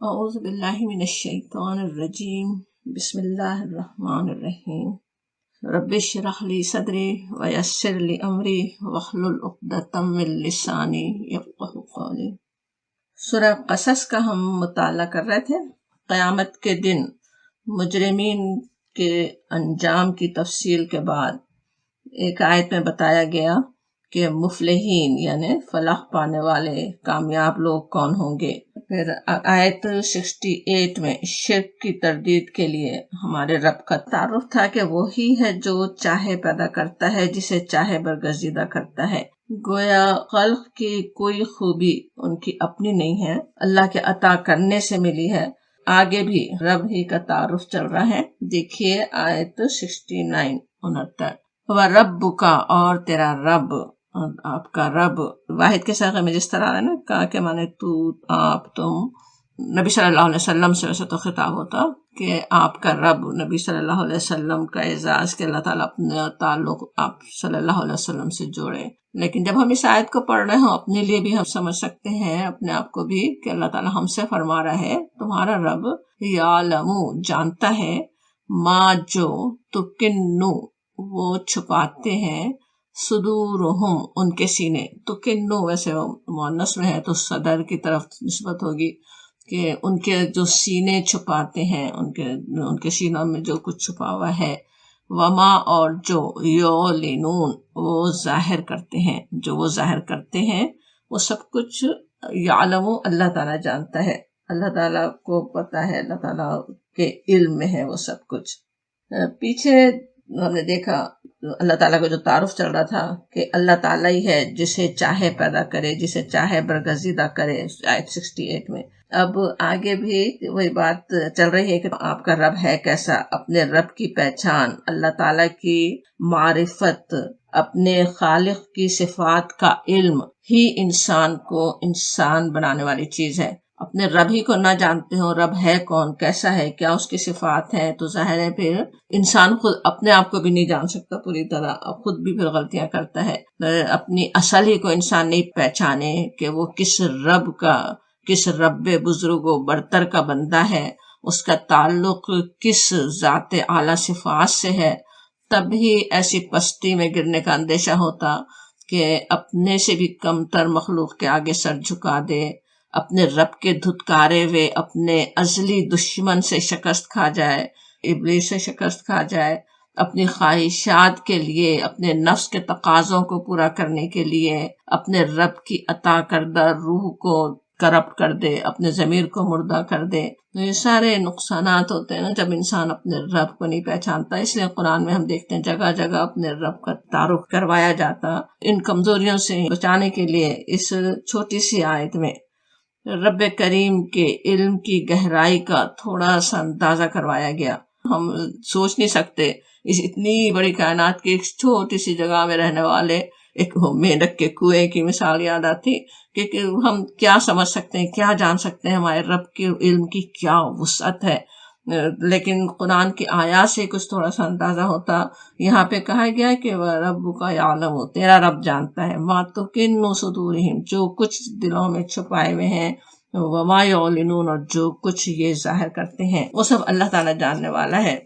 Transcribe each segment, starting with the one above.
اعوذ باللہ من الشیطان الرجیم بسم اللہ الرحمن الرحیم رب اشرح لی صدری ویسر لی امری واحلل عقدۃ من لسانی یفقہوا قولی۔ سورہ قصص کا ہم مطالعہ کر رہے تھے۔ قیامت کے دن مجرمین کے انجام کی تفصیل کے بعد ایک آیت میں بتایا گیا کہ مفلحین یعنی فلاح پانے والے کامیاب لوگ کون ہوں گے۔ پھر آیت 68 میں شرک کی تردید کے لیے ہمارے رب کا تعارف تھا کہ وہی ہے جو چاہے پیدا کرتا ہے، جسے چاہے برگزیدہ کرتا ہے۔ گویا خلق کی کوئی خوبی ان کی اپنی نہیں ہے، اللہ کے عطا کرنے سے ملی ہے۔ آگے بھی رب ہی کا تعارف چل رہا ہے۔ دیکھیے آیت 69 وَرَبُّكَ اور تیرا رب، آپ کا رب واحد کے صیغے میں جس طرح ہے نا، کہا کہ مانے تو، آپ، تم، نبی صلی اللہ علیہ وسلم سے ویسے تو خطاب ہوتا کہ آپ کا رب، نبی صلی اللہ علیہ وسلم کا اعزاز کہ اللہ تعالیٰ اپنا تعلق آپ صلی اللہ علیہ وسلم سے جوڑے۔ لیکن جب ہم اس آیت کو پڑھ رہے ہوں اپنے لیے بھی ہم سمجھ سکتے ہیں، اپنے آپ کو بھی، کہ اللہ تعالیٰ ہم سے فرما رہا ہے تمہارا رب یعلم جانتا ہے، ما جو تکنو وہ چھپاتے ہیں، صدورہم ان کے سینے۔ تکنو ویسے مؤنث میں ہے تو صدر کی طرف نسبت ہوگی کہ ان کے جو سینے چھپاتے ہیں، ان کے سینوں میں جو کچھ چھپا ہوا ہے۔ وما اور جو یعلنون وہ ظاہر کرتے ہیں، جو وہ ظاہر کرتے ہیں وہ سب کچھ یعلم اللہ تعالیٰ جانتا ہے، اللہ تعالیٰ کو پتہ ہے، اللہ تعالیٰ کے علم میں ہے وہ سب کچھ۔ پیچھے ہم نے دیکھا اللہ تعالیٰ کا جو تعارف چل رہا تھا کہ اللہ تعالیٰ ہی ہے جسے چاہے پیدا کرے، جسے چاہے برگزیدہ کرے، آیت 68 میں۔ اب آگے بھی وہی بات چل رہی ہے کہ آپ کا رب ہے کیسا، اپنے رب کی پہچان، اللہ تعالیٰ کی معرفت، اپنے خالق کی صفات کا علم ہی انسان کو انسان بنانے والی چیز ہے۔ اپنے رب ہی کو نہ جانتے ہو، رب ہے کون، کیسا ہے، کیا اس کی صفات ہیں، تو ظاہر ہے پھر انسان خود اپنے آپ کو بھی نہیں جان سکتا پوری طرح، خود بھی پھر غلطیاں کرتا ہے۔ اپنی اصل ہی کو انسان نہیں پہچانے کہ وہ کس رب بزرگ و برتر کا بندہ ہے، اس کا تعلق کس ذات اعلیٰ صفات سے ہے، تب ہی ایسی پستی میں گرنے کا اندیشہ ہوتا کہ اپنے سے بھی کمتر مخلوق کے آگے سر جھکا دے، اپنے رب کے دھتکارے ہوئے اپنے ازلی دشمن سے شکست کھا جائے، ابلیس سے شکست کھا جائے، اپنی خواہشات کے لیے، اپنے نفس کے تقاضوں کو پورا کرنے کے لیے اپنے رب کی عطا کردہ روح کو کرپٹ کر دے، اپنے ضمیر کو مردہ کر دے۔ تو یہ سارے نقصانات ہوتے ہیں نا جب انسان اپنے رب کو نہیں پہچانتا۔ اس لیے قرآن میں ہم دیکھتے ہیں جگہ جگہ اپنے رب کا تعارف کروایا جاتا۔ ان کمزوریوں سے بچانے کے لیے اس چھوٹی سی آیت میں رب کریم کے علم کی گہرائی کا تھوڑا سا اندازہ کروایا گیا۔ ہم سوچ نہیں سکتے، اس اتنی بڑی کائنات کی ایک چھوٹی سی جگہ میں رہنے والے ایک مینڈک کے کنویں کی مثال یاد آتی کہ ہم کیا سمجھ سکتے ہیں، کیا جان سکتے ہیں، ہمارے رب کے علم کی کیا وسعت ہے۔ لیکن قرآن کی آیات سے کچھ تھوڑا سا اندازہ ہوتا۔ یہاں پہ کہا گیا کہ رَبُّكَ يَعْلَمُ تیرا رب جانتا ہے، مَا تُكِنُّ صُدُورِهِمْ جو کچھ دلوں میں چھپائے ہوئے ہیں، وَمَا يُعْلِنُونَ اور جو کچھ یہ ظاہر کرتے ہیں، وہ سب اللہ تعالیٰ جاننے والا ہے۔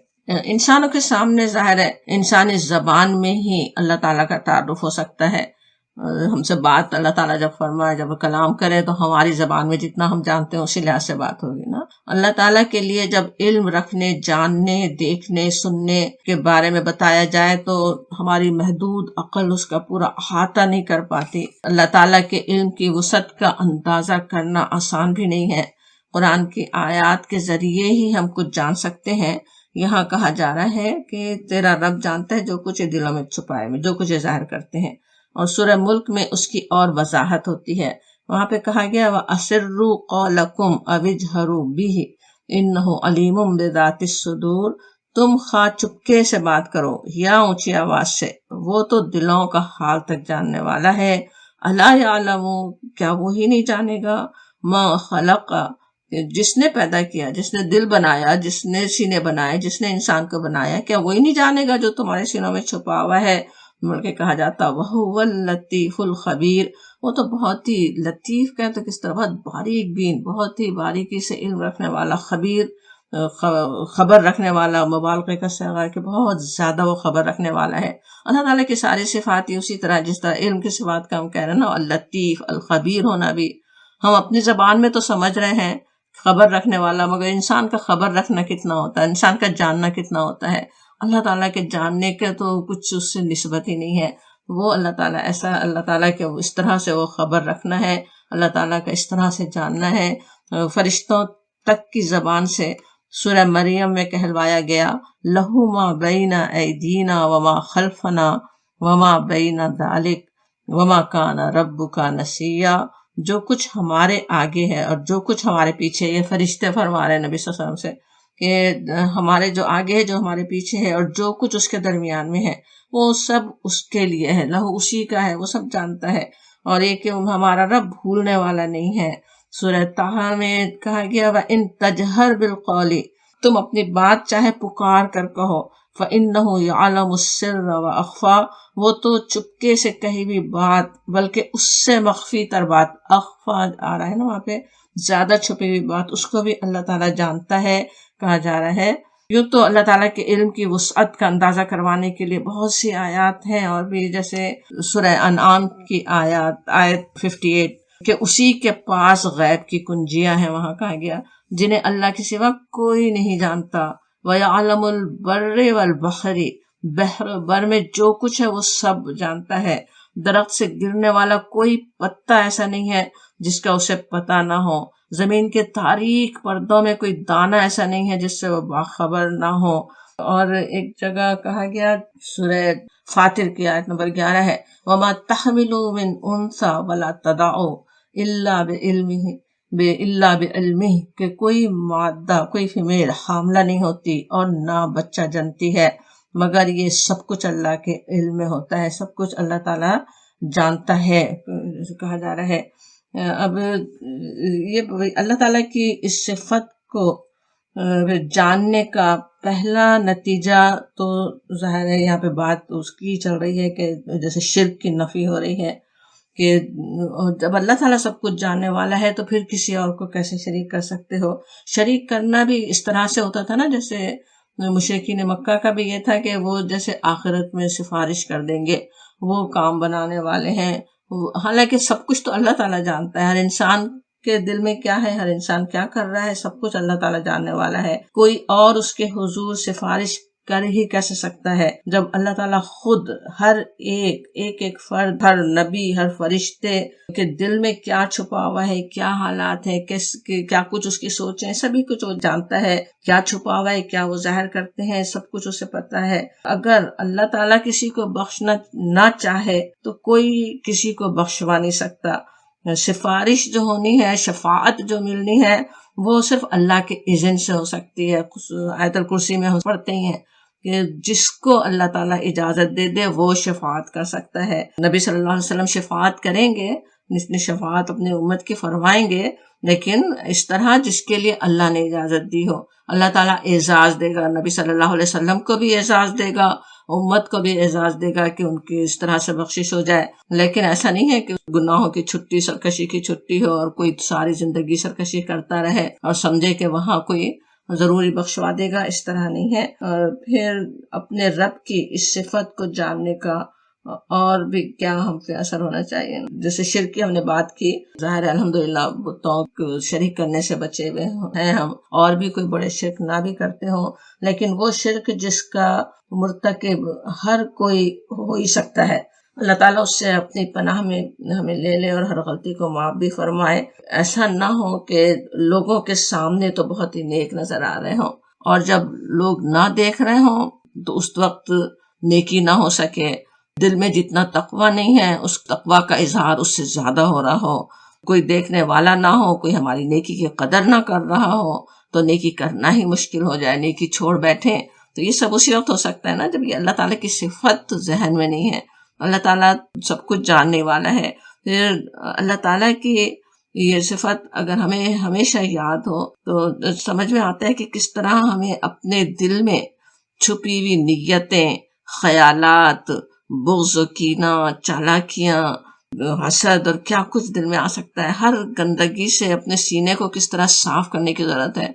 انسانوں کے سامنے ظاہر ہے انسانی زبان میں ہی اللہ تعالیٰ کا تعارف ہو سکتا ہے۔ ہم سے بات اللہ تعالیٰ جب فرمائے، جب کلام کرے تو ہماری زبان میں جتنا ہم جانتے ہیں اسی لحاظ سے بات ہوگی نا۔ اللہ تعالیٰ کے لیے جب علم رکھنے، جاننے، دیکھنے، سننے کے بارے میں بتایا جائے تو ہماری محدود عقل اس کا پورا احاطہ نہیں کر پاتی۔ اللہ تعالیٰ کے علم کی وسعت کا اندازہ کرنا آسان بھی نہیں ہے۔ قرآن کی آیات کے ذریعے ہی ہم کچھ جان سکتے ہیں۔ یہاں کہا جا رہا ہے کہ تیرا رب جانتا ہے جو کچھ دلوں میں چھپائے ہوئے، جو کچھ ظاہر کرتے ہیں۔ اور سورہ ملک میں اس کی اور وضاحت ہوتی ہے۔ وہاں پہ کہا گیا وَأَسِرُّوا قَوْلَكُمْ أَوِ اجْهَرُوا بِهِ إِنَّهُ عَلِيمٌ بِذَاتِ الصُّدُورِ تم خواہ چپکے سے بات کرو یا اونچی آواز سے، وہ تو دلوں کا حال تک جاننے والا ہے۔ أَلَا يَعْلَمُ کیا وہی نہیں جانے گا، مَا خَلَقَ جس نے پیدا کیا، جس نے دل بنایا، جس نے سینے بنائے، جس نے انسان کو بنایا، کیا وہی نہیں جانے گا جو تمہارے سینوں میں چھپا ہوا ہے۔ بلکہ کہا جاتا وَهُوَ اللَّطِيفُ الْخَبِيرُ وہ تو بہت ہی لطیف کہتے کس طرح، بہت باریک بین، بہت ہی باریکی سے علم رکھنے والا، خبیر، خبر رکھنے والا، مبالغے کا صیغہ ہے کہ بہت زیادہ وہ خبر رکھنے والا ہے۔ اللہ تعالیٰ کی ساری صفات ہی اسی طرح، جس طرح علم کی صفات کا ہم کہہ رہے ہیں نا، اللطیف، الخبیر ہونا بھی ہم اپنی زبان میں تو سمجھ رہے ہیں خبر رکھنے والا، مگر انسان کا خبر رکھنا کتنا ہوتا ہے، انسان کا جاننا کتنا ہوتا ہے۔ اللہ تعالیٰ کے جاننے کے تو کچھ اس سے نسبت ہی نہیں ہے۔ وہ اللہ تعالیٰ ایسا، اللہ تعالیٰ کے اس طرح سے وہ خبر رکھنا ہے، اللہ تعالیٰ کا اس طرح سے جاننا ہے۔ فرشتوں تک کی زبان سے سورہ مریم میں کہلوایا گیا، لہو ما بین ایدینا وما خلفنا وما بین ذالک وما کان ربک نسیا۔ جو کچھ ہمارے آگے ہے اور جو کچھ ہمارے پیچھے، یہ فرشتے فرما رہے ہیں نبی صلی اللہ علیہ وسلم سے کہ ہمارے جو آگے ہے، جو ہمارے پیچھے ہے، اور جو کچھ اس کے درمیان میں ہے، وہ سب اس کے لیے ہے، لہو اسی کا ہے، وہ سب جانتا ہے۔ اور یہ کہ ہمارا رب بھولنے والا نہیں ہے۔ سورہ طٰہٰ میں کہا گیا، وَإِن تَجْهَرْ بِالْقَوْلِ، تم اپنی بات چاہے پکار کر کہو، فَإِنَّهُ يَعْلَمُ السِّرَّ وَأَخْفَى، وہ تو چپکے سے کہی بھی بات، بلکہ اس سے مخفی تر بات، اخفا آ رہا ہے نا وہاں پہ، زیادہ چھپی ہوئی بات، اس کو بھی اللہ تعالیٰ جانتا ہے، کہا جا رہا ہے۔ یوں تو اللہ تعالیٰ کے علم کی وسعت کا اندازہ کروانے کے لیے بہت سی آیات ہیں، اور بھی جیسے سورہ انعام کی آیت 58 کہ اسی کے پاس غیب کی کنجیاں ہیں، وہاں کہا گیا جنہیں اللہ کے سوا کوئی نہیں جانتا۔ وَيَعْلَمُ الْبَرِّ وَالْبَحْرِ، بحر بر میں جو کچھ ہے وہ سب جانتا ہے۔ درخت سے گرنے والا کوئی پتا ایسا نہیں ہے جس کا اسے پتہ نہ ہو، زمین کے تاریک پردوں میں کوئی دانہ ایسا نہیں ہے جس سے وہ باخبر نہ ہو۔ اور ایک جگہ کہا گیا سورہ فاطر کی آیت نمبر 11 ہے، وَمَا تَحْمِلُ مِنْ أُنثَىٰ وَلَا تَضَعُ إِلَّا بِعِلْمِهِ، کہ کوئی مادہ، کوئی فیمیل حاملہ نہیں ہوتی اور نہ بچہ جنتی ہے، مگر یہ سب کچھ اللہ کے علم میں ہوتا ہے، سب کچھ اللہ تعالیٰ جانتا ہے، کہا جا رہا ہے۔ اب یہ اللہ تعالیٰ کی اس صفت کو جاننے کا پہلا نتیجہ تو ظاہر ہے، یہاں پہ بات اس کی چل رہی ہے کہ جیسے شرک کی نفی ہو رہی ہے کہ جب اللہ تعالیٰ سب کچھ جاننے والا ہے تو پھر کسی اور کو کیسے شریک کر سکتے ہو۔ شریک کرنا بھی اس طرح سے ہوتا تھا نا، جیسے مشرکین مکہ کا بھی یہ تھا کہ وہ جیسے آخرت میں سفارش کر دیں گے، وہ کام بنانے والے ہیں، حالانکہ سب کچھ تو اللہ تعالیٰ جانتا ہے، ہر انسان کے دل میں کیا ہے، ہر انسان کیا کر رہا ہے، سب کچھ اللہ تعالیٰ جاننے والا ہے۔ کوئی اور اس کے حضور سفارش کر ہی کیسے سکتا ہے جب اللہ تعالیٰ خود ہر ایک فرد، ہر نبی، ہر فرشتے کے دل میں کیا چھپا ہوا ہے، کیا حالات ہیں، کیا کچھ اس کی سوچیں، سبھی کچھ وہ جانتا ہے، کیا چھپا ہوا ہے، کیا وہ ظاہر کرتے ہیں، سب کچھ اسے پتا ہے۔ اگر اللہ تعالیٰ کسی کو بخشنا نہ چاہے تو کوئی کسی کو بخشوا نہیں سکتا۔ سفارش جو ہونی ہے، شفاعت جو ملنی ہے، وہ صرف اللہ کے اذن سے ہو سکتی ہے۔ آیت الکرسی میں ہم پڑھتے ہی ہیں کہ جس کو اللہ تعالیٰ اجازت دے دے وہ شفاعت کر سکتا ہے۔ نبی صلی اللہ علیہ وسلم شفاعت کریں گے، شفاعت اپنے امت کی فرمائیں گے، لیکن اس طرح جس کے لیے اللہ نے اجازت دی ہو۔ اللہ تعالیٰ اعزاز دے گا، نبی صلی اللہ علیہ وسلم کو بھی اعزاز دے گا، امت کو بھی اعزاز دے گا کہ ان کی اس طرح سے بخشش ہو جائے۔ لیکن ایسا نہیں ہے کہ گناہوں کی چھٹی، سرکشی کی چھٹی ہو اور کوئی ساری زندگی سرکشی کرتا رہے اور سمجھے کہ وہاں کوئی ضروری بخشوا دے گا، اس طرح نہیں ہے۔ اور پھر اپنے رب کی اس صفت کو جاننے کا اور بھی کیا ہم پہ اثر ہونا چاہیے۔ جیسے شرک کی ہم نے بات کی، ظاہر ہے الحمدللہ بتوں کو شریک کرنے سے بچے ہوئے ہیں ہم، اور بھی کوئی بڑے شرک نہ بھی کرتے ہوں، لیکن وہ شرک جس کا مرتکب ہر کوئی ہو ہی سکتا ہے، اللہ تعالیٰ اس سے اپنی پناہ میں ہمیں لے لے اور ہر غلطی کو معاف بھی فرمائے۔ ایسا نہ ہو کہ لوگوں کے سامنے تو بہت ہی نیک نظر آ رہے ہوں اور جب لوگ نہ دیکھ رہے ہوں تو اس وقت نیکی نہ ہو سکے، دل میں جتنا تقویٰ نہیں ہے اس تقویٰ کا اظہار اس سے زیادہ ہو رہا ہو، کوئی دیکھنے والا نہ ہو، کوئی ہماری نیکی کی قدر نہ کر رہا ہو تو نیکی کرنا ہی مشکل ہو جائے، نیکی چھوڑ بیٹھیں، تو یہ سب اسی وقت ہو سکتا ہے نا جب یہ اللہ تعالیٰ کی صفت ذہن میں نہیں ہے۔ اللہ تعالیٰ سب کچھ جاننے والا ہے، پھر اللہ تعالیٰ کی یہ صفت اگر ہمیں ہمیشہ یاد ہو تو سمجھ میں آتا ہے کہ کس طرح ہمیں اپنے دل میں چھپی ہوئی نیتیں، خیالات، بغض و کینہ، چالاکیاں، حسد اور کیا کچھ دل میں آ سکتا ہے. ہر گندگی سے اپنے سینے کو کس طرح صاف کرنے کی ضرورت ہے.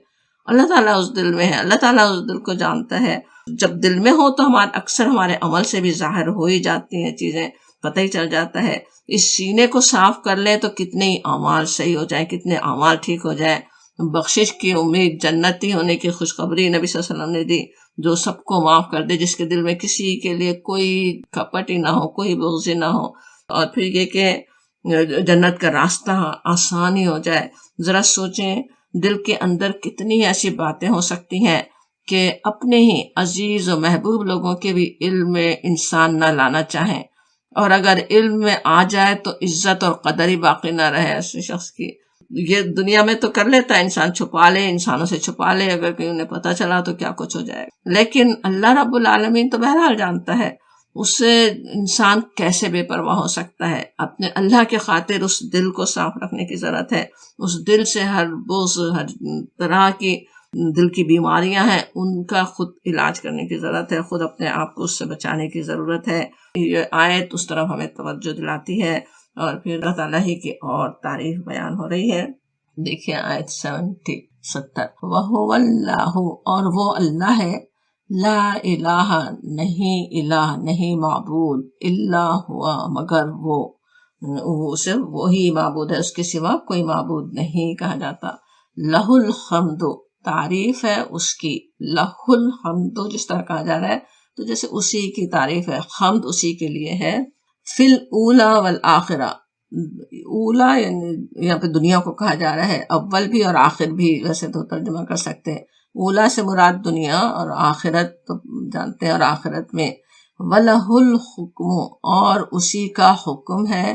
اللہ تعالیٰ اس دل میں ہے، اللہ تعالیٰ اس دل کو جانتا ہے. جب دل میں ہو تو اکثر ہمارے عمل سے بھی ظاہر ہو ہی جاتی ہیں چیزیں، پتہ ہی چل جاتا ہے. اس سینے کو صاف کر لیں تو کتنے ہی اعمال صحیح ہو جائیں، کتنے اعمال ٹھیک ہو جائیں. بخشش کی امید، جنتی ہونے کی خوشخبری نبی صلی اللہ علیہ وسلم نے دی، جو سب کو معاف کر دے، جس کے دل میں کسی کے لیے کوئی کپٹ ہی نہ ہو، کوئی بغض ہی نہ ہو. اور پھر یہ کہ جنت کا راستہ آسان ہی ہو جائے. ذرا سوچیں دل کے اندر کتنی ایسی باتیں ہو سکتی ہیں کہ اپنے ہی عزیز و محبوب لوگوں کے بھی علم میں انسان نہ لانا چاہیں، اور اگر علم میں آ جائے تو عزت اور قدر ہی باقی نہ رہے ایسے شخص کی. یہ دنیا میں تو کر لیتا ہے انسان، چھپا لے، انسانوں سے چھپا لے، اگر کہیں انہیں پتہ چلا تو کیا کچھ ہو جائے. لیکن اللہ رب العالمین تو بہرحال جانتا ہے. اس سے انسان کیسے بے پرواہ ہو سکتا ہے؟ اپنے اللہ کے خاطر اس دل کو صاف رکھنے کی ضرورت ہے. اس دل سے ہر بغض، ہر طرح کی دل کی بیماریاں ہیں، ان کا خود علاج کرنے کی ضرورت ہے، خود اپنے آپ کو اس سے بچانے کی ضرورت ہے. یہ آیت اس طرف ہمیں توجہ دلاتی ہے. اور پھر اللہ تعالیٰ ہی کی اور تعریف بیان ہو رہی ہے. دیکھیے آیت 70 وَهُوَ اللَّهُ، اور وہ اللہ ہے، لا الہ، نہیں الہ، نہیں معبود، الا ہوا، مگر وہ صرف وہی معبود ہے، اس کے سوا کوئی معبود نہیں کہا جاتا. لہ الحمد، تعریف ہے اس کی. لہ الحمد جس طرح کہا جا رہا ہے تو جیسے اسی کی تعریف ہے، حمد اسی کے لیے ہے. فی الاولی والآخرہ، اولا یعنی یہاں پہ دنیا کو کہا جا رہا ہے، اول بھی اور آخر بھی ویسے تو ترجمہ کر سکتے ہیں. اولا سے مراد دنیا، اور آخرت تو جانتے ہیں، اور آخرت میں. وَلَهُ الْحُکْمُ، اور اسی کا حکم ہے.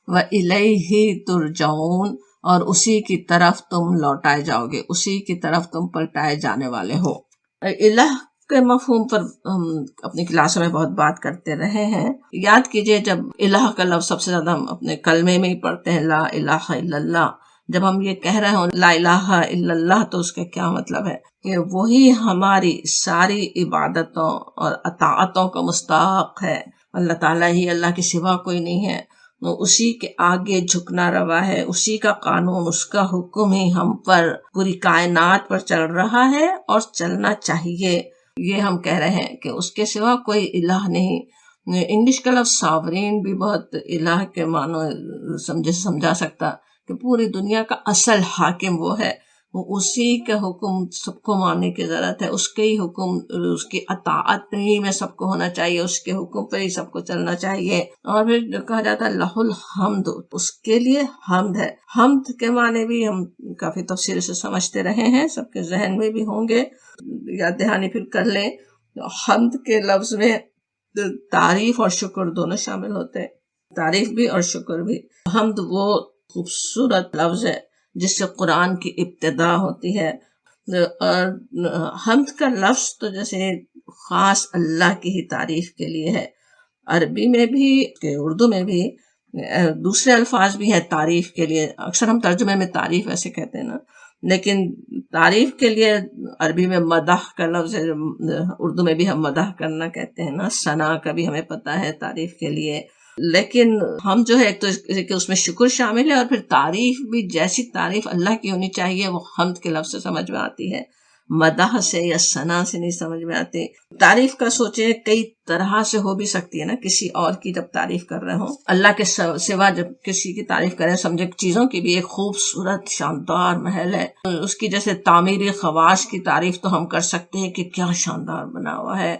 وَإِلَيْهِ تُرْجَعُونَ، اور اسی کی طرف تم لوٹائے جاؤ گے، اسی کی طرف تم پلٹائے جانے والے ہو. الہ کے مفہوم پر ہم اپنی کلاسوں میں بہت بات کرتے رہے ہیں. یاد کیجئے جب الہ کا لفظ سب سے زیادہ ہم اپنے کلمے میں ہی پڑھتے ہیں، لا الہ الا اللہ. جب ہم یہ کہہ رہے ہوں لا الہ الا اللہ تو اس کا کیا مطلب ہے؟ کہ وہی ہماری ساری عبادتوں اور اطاعتوں کا مستحق ہے. اللہ تعالیٰ ہی، اللہ کے سوا کوئی نہیں ہے. اسی کے آگے جھکنا روا ہے، اسی کا قانون، اس کا حکم ہی ہم پر، پوری کائنات پر چل رہا ہے اور چلنا چاہیے. یہ ہم کہہ رہے ہیں کہ اس کے سوا کوئی الہ نہیں. انگلش کا لفظ ساورین بھی بہت الہ کے معنی سمجھا سکتا، کہ پوری دنیا کا اصل حاکم وہ ہے. اسی کے حکم سب کو ماننے کی ضرورت ہے، اس کے ہی حکم، اس کی اطاعت ہی میں سب کو ہونا چاہیے، اس کے حکم پہ ہی سب کو چلنا چاہیے. اور پھر جو کہا جاتا ہے لہ الحمد، اس کے لیے حمد ہے. حمد کے معنی بھی ہم کافی تفصیل سے سمجھتے رہے ہیں، سب کے ذہن میں بھی ہوں گے، یاد دہانی پھر کر لیں. حمد کے لفظ میں تعریف اور شکر دونوں شامل ہوتے ہیں، تعریف بھی اور شکر بھی. حمد وہ خوبصورت لفظ ہے جس سے قرآن کی ابتدا ہوتی ہے. اور حمد کا لفظ تو جیسے خاص اللہ کی ہی تعریف کے لیے ہے. عربی میں بھی، اردو میں بھی دوسرے الفاظ بھی ہیں تعریف کے لیے. اکثر ہم ترجمے میں تعریف ایسے کہتے ہیں نا، لیکن تعریف کے لیے عربی میں مدح کا لفظ ہے، اردو میں بھی ہم مدح کرنا کہتے ہیں نا. ثنا کا بھی ہمیں پتہ ہے تعریف کے لیے. لیکن ہم جو ہے ایک تو کہ اس میں شکر شامل ہے، اور پھر تعریف بھی جیسی تعریف اللہ کی ہونی چاہیے وہ حمد کے لفظ سے سمجھ میں آتی ہے، مدح سے یا ثنا سے نہیں سمجھ میں آتی. تعریف کا سوچیں کئی طرح سے ہو بھی سکتی ہے نا. کسی اور کی جب تعریف کر رہے ہوں، اللہ کے سوا جب کسی کی تعریف کریں، سمجھے چیزوں کی بھی ایک خوبصورت شاندار محل ہے، اس کی جیسے تعمیری خواص کی تعریف تو ہم کر سکتے ہیں کہ کیا شاندار بنا ہوا ہے.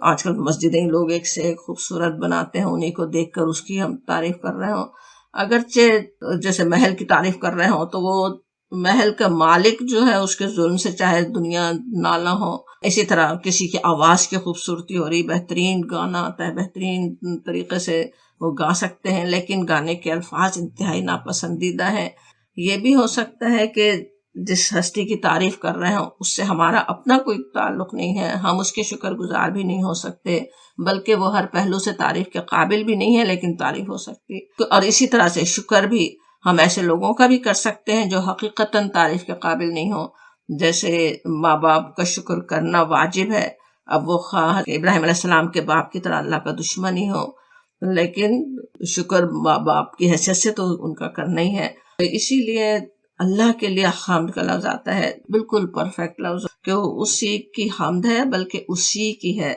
آج کل مسجدیں لوگ ایک سے ایک خوبصورت بناتے ہیں، انہیں کو دیکھ کر اس کی ہم تعریف کر رہے ہوں. اگرچہ جیسے محل کی تعریف کر رہے ہوں تو وہ محل کا مالک جو ہے اس کے ظلم سے چاہے دنیا نالا ہو. اسی طرح کسی کی آواز کی خوبصورتی ہو رہی، بہترین گانا آتا ہے، بہترین طریقے سے وہ گا سکتے ہیں، لیکن گانے کے الفاظ انتہائی ناپسندیدہ ہیں. یہ بھی ہو سکتا ہے کہ جس ہستی کی تعریف کر رہے ہوں اس سے ہمارا اپنا کوئی تعلق نہیں ہے، ہم اس کے شکر گزار بھی نہیں ہو سکتے، بلکہ وہ ہر پہلو سے تعریف کے قابل بھی نہیں ہے، لیکن تعریف ہو سکتی. اور اسی طرح سے شکر بھی ہم ایسے لوگوں کا بھی کر سکتے ہیں جو حقیقتاً تعریف کے قابل نہیں ہوں. جیسے ماں باپ کا شکر کرنا واجب ہے، اب وہ خواہ ابراہیم علیہ السلام کے باپ کی طرح اللہ کا دشمن ہی ہو، لیکن شکر ماں باپ کی حیثیت سے تو ان کا کرنا ہی ہے. اسی لیے اللہ کے لیے حمد کا لفظ آتا ہے، بالکل پرفیکٹ لفظ، کہ وہ اسی کی حمد ہے، بلکہ اسی کی ہے.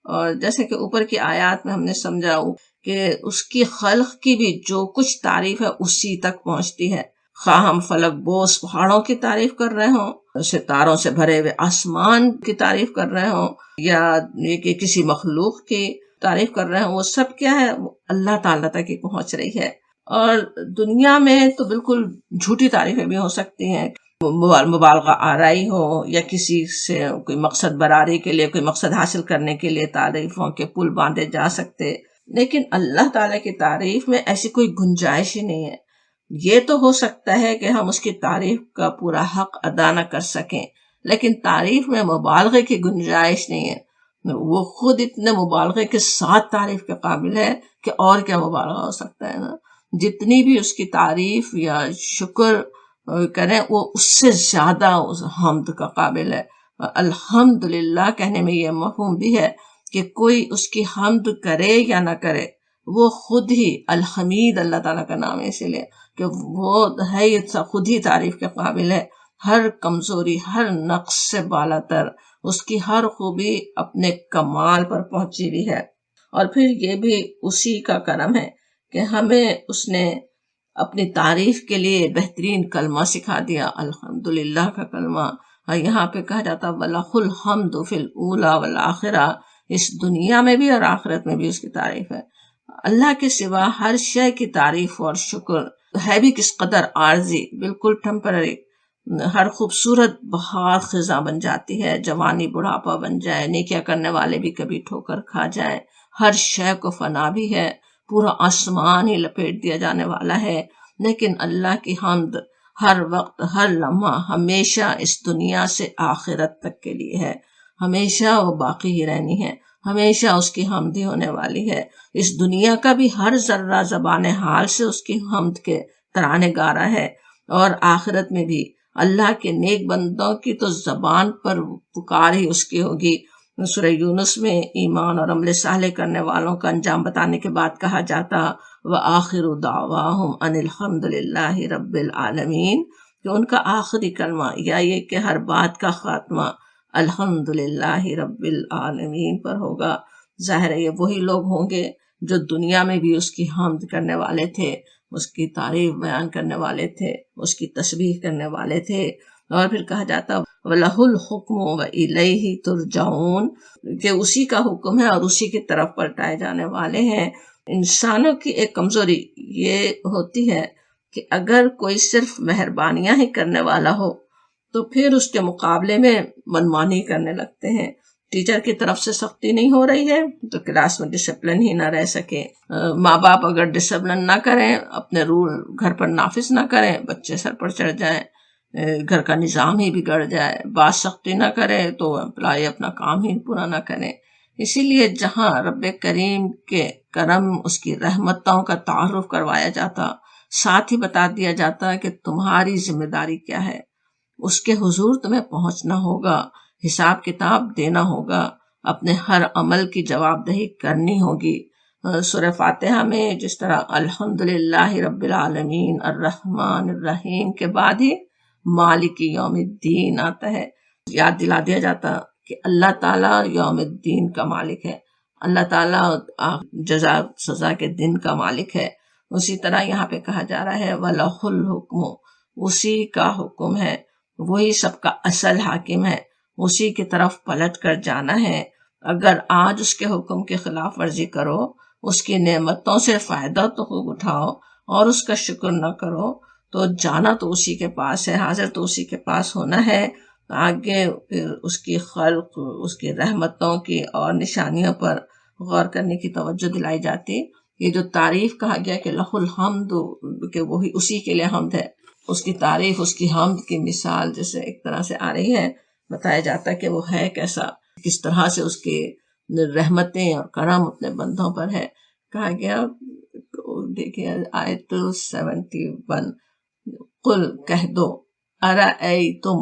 اور جیسے کہ اوپر کی آیات میں ہم نے سمجھا کہ اس کی خلق کی بھی جو کچھ تعریف ہے اسی تک پہنچتی ہے. خواہ ہم فلک بوس پہاڑوں کی تعریف کر رہے ہوں، ستاروں سے بھرے ہوئے آسمان کی تعریف کر رہے ہوں، یا یہ کہ کسی مخلوق کی تعریف کر رہے ہوں، وہ سب کیا ہے؟ وہ اللہ تعالیٰ تک ہی پہنچ رہی ہے. اور دنیا میں تو بالکل جھوٹی تعریفیں بھی ہو سکتی ہیں، مبالغہ آرائی ہو، یا کسی سے کوئی مقصد براری کے لیے، کوئی مقصد حاصل کرنے کے لیے تعریفوں کے پل باندھے جا سکتے. لیکن اللہ تعالیٰ کی تعریف میں ایسی کوئی گنجائش ہی نہیں ہے. یہ تو ہو سکتا ہے کہ ہم اس کی تعریف کا پورا حق ادا نہ کر سکیں، لیکن تعریف میں مبالغے کی گنجائش نہیں ہے. وہ خود اتنے مبالغے کے ساتھ تعریف کے قابل ہے کہ اور کیا مبالغہ ہو سکتا ہے نا. جتنی بھی اس کی تعریف یا شکر کریں وہ اس سے زیادہ حمد کا قابل ہے. الحمدللہ کہنے میں یہ مفہوم بھی ہے کہ کوئی اس کی حمد کرے یا نہ کرے، وہ خود ہی الحمید اللہ تعالیٰ کا نام ہے، اسی لیے کہ وہ ہے خود ہی تعریف کے قابل ہے. ہر کمزوری، ہر نقص سے بالا تر، اس کی ہر خوبی اپنے کمال پر پہنچی ہوئی ہے. اور پھر یہ بھی اسی کا کرم ہے کہ ہمیں اس نے اپنی تعریف کے لیے بہترین کلمہ سکھا دیا، الحمدللہ کا کلمہ. اور یہاں پہ کہا جاتا وَلَهُ الْحَمْدُ فِي الْأُولَى وَالْآخِرَةِ، اس دنیا میں بھی اور آخرت میں بھی اس کی تعریف ہے. اللہ کے سوا ہر شے کی تعریف اور شکر ہے بھی کس قدر عارضی، بالکل ٹیمپرری. ہر خوبصورت بہار خزاں بن جاتی ہے، جوانی بڑھاپا بن جائے، نیکیاں کرنے والے بھی کبھی ٹھوکر کھا جائیں. ہر شے کو فنا بھی ہے، پورا آسمان ہی لپیٹ دیا جانے والا ہے. لیکن اللہ کی حمد ہر وقت، ہر لمحہ، ہمیشہ اس دنیا سے آخرت تک کے لیے ہے. ہمیشہ وہ باقی ہی رہنی ہے، ہمیشہ اس کی حمد ہی ہونے والی ہے. اس دنیا کا بھی ہر ذرہ زبان حال سے اس کی حمد کے ترانے گا رہا ہے، اور آخرت میں بھی اللہ کے نیک بندوں کی تو زبان پر پکار ہی اس کی ہوگی. سورہ یونس میں ایمان اور عمل صالح کرنے والوں کا انجام بتانے کے بعد کہا جاتا وَآخِرُ دَعْوَاهُمْ أَنِ الْحَمْدُ لِلَّهِ رَبِّ الْعَالَمِينَ، کہ ان کا آخری کلمہ یا یہ کہ ہر بات کا خاتمہ الحمدللہ رب العالمین پر ہوگا. ظاہر ہے یہ وہی لوگ ہوں گے جو دنیا میں بھی اس کی حمد کرنے والے تھے، اس کی تعریف بیان کرنے والے تھے، اس کی تسبیح کرنے والے تھے. اور پھر کہا جاتا وَلَهُ الْحُكْمُ وَإِلَيْهِ تُرْجَعُونَ، کہ اسی کا حکم ہے اور اسی کی طرف پلٹائے جانے والے ہیں. انسانوں کی ایک کمزوری یہ ہوتی ہے کہ اگر کوئی صرف مہربانیاں ہی کرنے والا ہو تو پھر اس کے مقابلے میں منمانی کرنے لگتے ہیں. ٹیچر کی طرف سے سختی نہیں ہو رہی ہے تو کلاس میں ڈسپلن ہی نہ رہ سکے. ماں باپ اگر ڈسپلن نہ کریں، اپنے رول گھر پر نافذ نہ کریں، بچے سر پر چڑھ جائیں، گھر کا نظام ہی بگڑ جائے. بات سختی نہ کرے تو امپلائی اپنا کام ہی پورا نہ کرے. اسی لیے جہاں رب کریم کے کرم، اس کی رحمتوں کا تعارف کروایا جاتا، ساتھ ہی بتا دیا جاتا کہ تمہاری ذمہ داری کیا ہے. اس کے حضور تمہیں پہنچنا ہوگا، حساب کتاب دینا ہوگا، اپنے ہر عمل کی جواب دہی کرنی ہوگی. سورہ فاتحہ میں جس طرح الحمدللہ رب العالمین الرحمن الرحیم کے بعد ہی مالک یوم الدین آتا ہے، یاد دلا دیا جاتا کہ اللہ تعالیٰ یوم الدین کا مالک ہے، اللہ تعالیٰ جزا سزا کے دن کا مالک ہے. اسی طرح یہاں پہ کہا جا رہا ہے وَلَهُ الْحُكْمُ، اسی کا حکم ہے، وہی سب کا اصل حاکم ہے، اسی کی طرف پلٹ کر جانا ہے. اگر آج اس کے حکم کی خلاف ورزی کرو، اس کی نعمتوں سے فائدہ تو خوب اٹھاؤ اور اس کا شکر نہ کرو، تو جانا تو اسی کے پاس ہے، حاضر تو اسی کے پاس ہونا ہے. آگے پھر اس کی خلق، اس کی رحمتوں کی اور نشانیوں پر غور کرنے کی توجہ دلائی جاتی. یہ جو تعریف کہا گیا کہ لہ الحمد، کہ وہی اسی کے لیے حمد ہے، اس کی تعریف، اس کی حمد کی مثال جیسے ایک طرح سے آ رہی ہے. بتایا جاتا ہے کہ وہ ہے کیسا، کس طرح سے اس کی رحمتیں اور کرم اپنے بندوں پر ہے. کہا گیا، دیکھیے آیت 71، قل کہہ دو ارأیتم،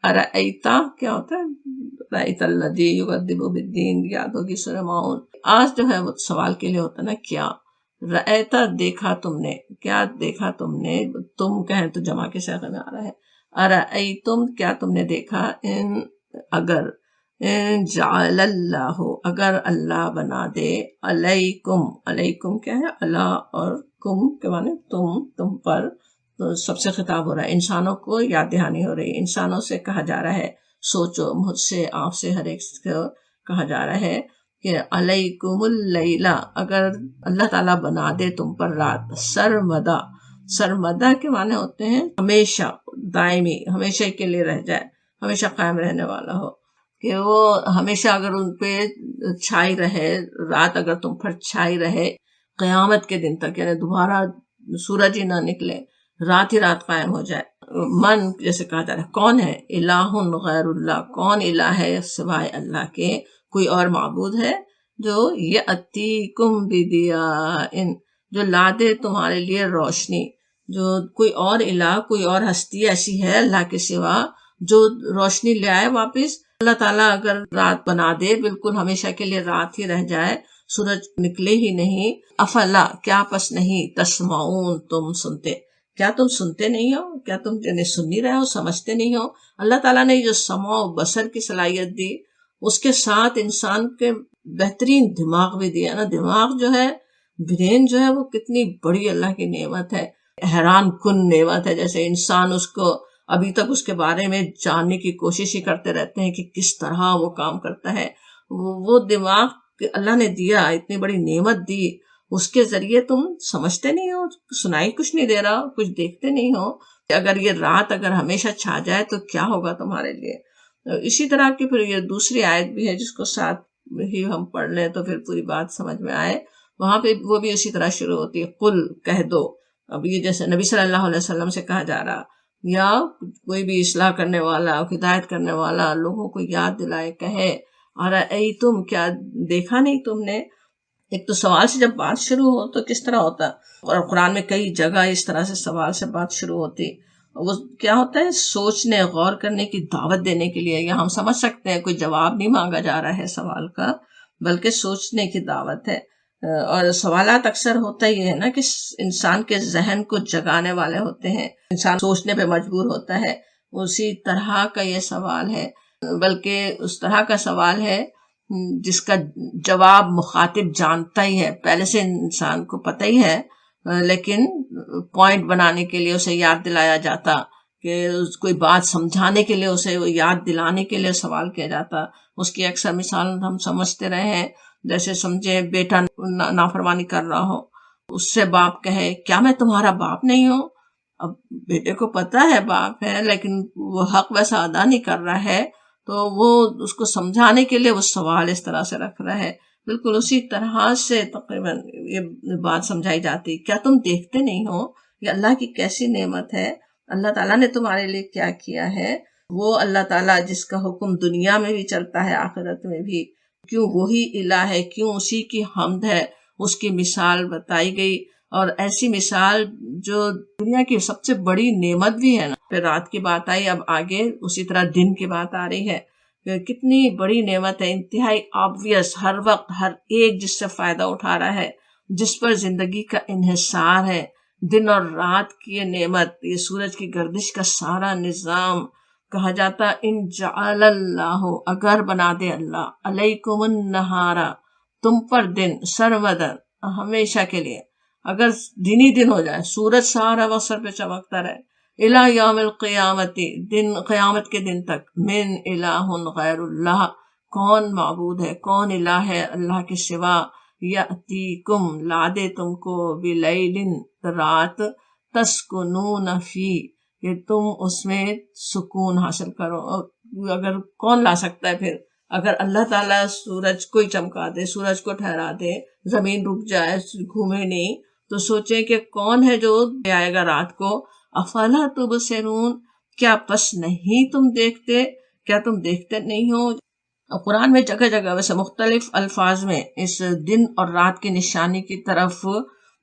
ارأیتا کیا ہوتا ہے؟ رأیت الذی یکذب بالدین، یاد ہوگی سورہ ماؤن. آج جو ہے وہ سوال کے لیے ہوتا ہے نا، کیا رأیتا دیکھا تم نے، کیا دیکھا تم نے، تم کہیں تو جمع کے صیغے میں آ رہا ہے، ارأیتم کیا تم نے دیکھا، ان اگر، ان جعل اللہ اگر اللہ بنا دے، علیکم، علیکم کیا ہے، اللہ اور کم کے معنی تم پر، تو سب سے خطاب ہو رہا ہے، انسانوں کو یاد دہانی ہو رہی ہے، انسانوں سے کہا جا رہا ہے، سوچو، مجھ سے، آپ سے، ہر ایک کو کہا جا رہا ہے کہ علیکم اللیلہ، اگر اللہ تعالیٰ بنا دے تم پر رات، سرمدہ، سرمدہ کے معنی ہوتے ہیں ہمیشہ، دائمی، ہمیشہ کے لیے رہ جائے، ہمیشہ قائم رہنے والا ہو، کہ وہ ہمیشہ اگر ان پہ چھائی رہے، رات اگر تم پر چھائی رہے قیامت کے دن تک، یعنی دوبارہ سورج ہی نہ نکلے، رات ہی رات قائم ہو جائے، من جیسے کہا جا رہا ہے، کون ہے، الہ غیر اللہ، کون الہ ہے سوائے اللہ کے، کوئی اور معبود ہے جو یأتیکم بدیاء، جو لا دے تمہارے لیے روشنی، جو کوئی اور الہ، کوئی اور ہستی ایسی ہے اللہ کے سوا جو روشنی لے آئے واپس، اللہ تعالیٰ اگر رات بنا دے، بالکل ہمیشہ کے لیے رات ہی رہ جائے، سورج نکلے ہی نہیں، افلا کیا پس نہیں، تسمعون تم سنتے، کیا تم سنتے نہیں ہو، کیا تم سن نہیں رہے ہو، سمجھتے نہیں ہو، اللہ تعالیٰ نے جو سمع و بصر کی صلاحیت دی، اس کے ساتھ انسان کے بہترین دماغ بھی دیا نا، دماغ جو ہے، برین جو ہے، وہ کتنی بڑی اللہ کی نعمت ہے، حیران کن نعمت ہے، جیسے انسان اس کو ابھی تک اس کے بارے میں جاننے کی کوشش ہی کرتے رہتے ہیں کہ کس طرح وہ کام کرتا ہے، وہ دماغ اللہ نے دیا، اتنی بڑی نعمت دی، اس کے ذریعے تم سمجھتے نہیں ہو، سنائی کچھ نہیں دے رہا، کچھ دیکھتے نہیں ہو، اگر یہ رات اگر ہمیشہ چھا جائے تو کیا ہوگا تمہارے لیے۔ اسی طرح کی پھر یہ دوسری آیت بھی ہے جس کو ساتھ ہی ہم پڑھ لیں تو پھر پوری بات سمجھ میں آئے، وہاں پہ وہ بھی اسی طرح شروع ہوتی ہے، قل کہہ دو، اب یہ جیسے نبی صلی اللہ علیہ وسلم سے کہا جا رہا، یا کوئی بھی اصلاح کرنے والا، ہدایت کرنے والا لوگوں کو یاد دلائے، کہے، ارأیتم کیا دیکھا نہیں تم نے، ایک تو سوال سے جب بات شروع ہو تو کس طرح ہوتا، اور قرآن میں کئی جگہ اس طرح سے سوال سے بات شروع ہوتی، وہ کیا ہوتا ہے، سوچنے، غور کرنے کی دعوت دینے کے لیے، یا ہم سمجھ سکتے ہیں کوئی جواب نہیں مانگا جا رہا ہے سوال کا، بلکہ سوچنے کی دعوت ہے، اور سوالات اکثر ہوتا ہی ہے نا کہ انسان کے ذہن کو جگانے والے ہوتے ہیں، انسان سوچنے پہ مجبور ہوتا ہے، اسی طرح کا یہ سوال ہے، بلکہ اس طرح کا سوال ہے جس کا جواب مخاطب جانتا ہی ہے، پہلے سے انسان کو پتہ ہی ہے، لیکن پوائنٹ بنانے کے لیے اسے یاد دلایا جاتا، کہ کوئی بات سمجھانے کے لیے اسے یاد دلانے کے لیے سوال کیا جاتا، اس کی اکثر مثال ہم سمجھتے رہے ہیں، جیسے سمجھے بیٹا نافرمانی کر رہا ہو، اس سے باپ کہے کیا میں تمہارا باپ نہیں ہوں، اب بیٹے کو پتا ہے باپ ہے لیکن وہ حق ویسا ادا نہیں کر رہا ہے، تو وہ اس کو سمجھانے کے لیے وہ سوال اس طرح سے رکھ رہا ہے، بالکل اسی طرح سے تقریباً یہ بات سمجھائی جاتی، کیا تم دیکھتے نہیں ہو یہ اللہ کی کیسی نعمت ہے، اللہ تعالیٰ نے تمہارے لیے کیا کیا ہے، وہ اللہ تعالیٰ جس کا حکم دنیا میں بھی چلتا ہے آخرت میں بھی، کیوں وہی الہ ہے، کیوں اسی کی حمد ہے، اس کی مثال بتائی گئی، اور ایسی مثال جو دنیا کی سب سے بڑی نعمت بھی ہے نا، پھر رات کی بات آئی، اب آگے اسی طرح دن کی بات آ رہی ہے، کتنی بڑی نعمت ہے، انتہائی آبویس، ہر وقت ہر ایک جس سے فائدہ اٹھا رہا ہے، جس پر زندگی کا انحصار ہے، دن اور رات کی یہ نعمت، یہ سورج کی گردش کا سارا نظام، کہا جاتا ان جعل اللہ اگر بنا دے اللہ، علیکم النہارا تم پر دن، سرمدن ہمیشہ کے لیے، اگر دن ہی دن ہو جائے، سورج سارا وقت سر پہ چمکتا رہے، الہ یوم القیامتی دن، قیامت کے دن تک، من الہ غیر اللہ کون معبود ہے، کون الہ ہے اللہ کے سوا، یأتیکم لا دے تم کو، بلیل رات، تسکنون فی کہ تم اس میں سکون حاصل کرو، اگر کون لا سکتا ہے پھر، اگر اللہ تعالیٰ سورج کو ہی چمکا دے، سورج کو ٹھہرا دے، زمین رک جائے، گھومے نہیں، تو سوچیں کہ کون ہے جو آئے گا رات کو، افلا تبصرون کیا پس نہیں تم دیکھتے، کیا تم دیکھتے نہیں ہو، قرآن میں جگہ جگہ ویسے مختلف الفاظ میں اس دن اور رات کی نشانی کی طرف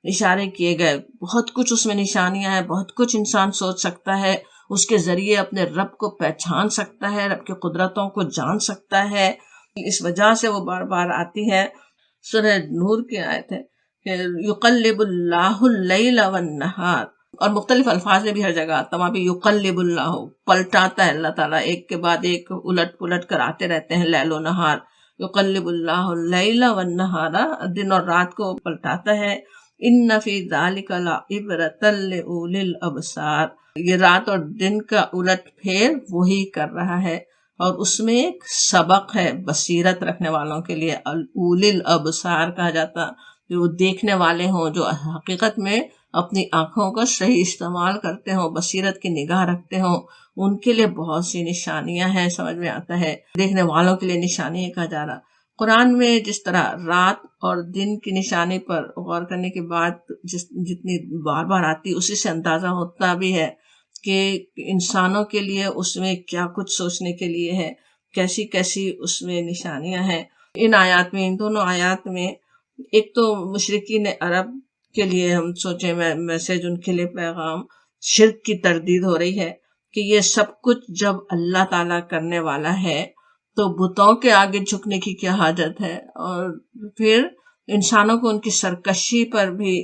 اشارے کیے گئے، بہت کچھ اس میں نشانیاں ہیں، بہت کچھ انسان سوچ سکتا ہے، اس کے ذریعے اپنے رب کو پہچان سکتا ہے، رب کی قدرتوں کو جان سکتا ہے، اس وجہ سے وہ بار بار آتی ہے۔ سورہ نور کی آیت ہے، کہ یقلب اللہ اللیل والنہار، اور مختلف الفاظ میں بھی ہر جگہ آتا ہے، وہاں پہ یقلب اللہ، پلٹاتا ہے اللہ تعالیٰ، ایک کے بعد ایک الٹ پلٹ کر آتے رہتے ہیں لیل و نہار. یقلب اللہ اللیل والنہار، دن اور رات کو پلٹاتا ہے. ان فی ذلک لعبرۃ لأولی الابصار، یہ رات اور دن کا الٹ پھیر وہی کر رہا ہے، اور اس میں ایک سبق ہے بصیرت رکھنے والوں کے لیے. اولی الابصار کہا جاتا، جو دیکھنے والے ہوں، جو حقیقت میں اپنی آنکھوں کا صحیح استعمال کرتے ہوں، بصیرت کی نگاہ رکھتے ہوں، ان کے لیے بہت سی نشانیاں ہیں. سمجھ میں آتا ہے دیکھنے والوں کے لیے نشانی کہا جا رہا. قرآن میں جس طرح رات اور دن کی نشانی پر غور کرنے کے بعد جتنی بار بار آتی، اسی سے اندازہ ہوتا بھی ہے کہ انسانوں کے لیے اس میں کیا کچھ سوچنے کے لیے ہے، کیسی کیسی اس میں نشانیاں ہیں. ان آیات میں، ان دونوں آیات میں، ایک تو مشرکین عرب کے لیے ہم سوچیں میسج، ان کے لیے پیغام، شرک کی تردید ہو رہی ہے کہ یہ سب کچھ جب اللہ تعالیٰ کرنے والا ہے تو بتوں کے آگے جھکنے کی کیا حاجت ہے. اور پھر انسانوں کو ان کی سرکشی پر بھی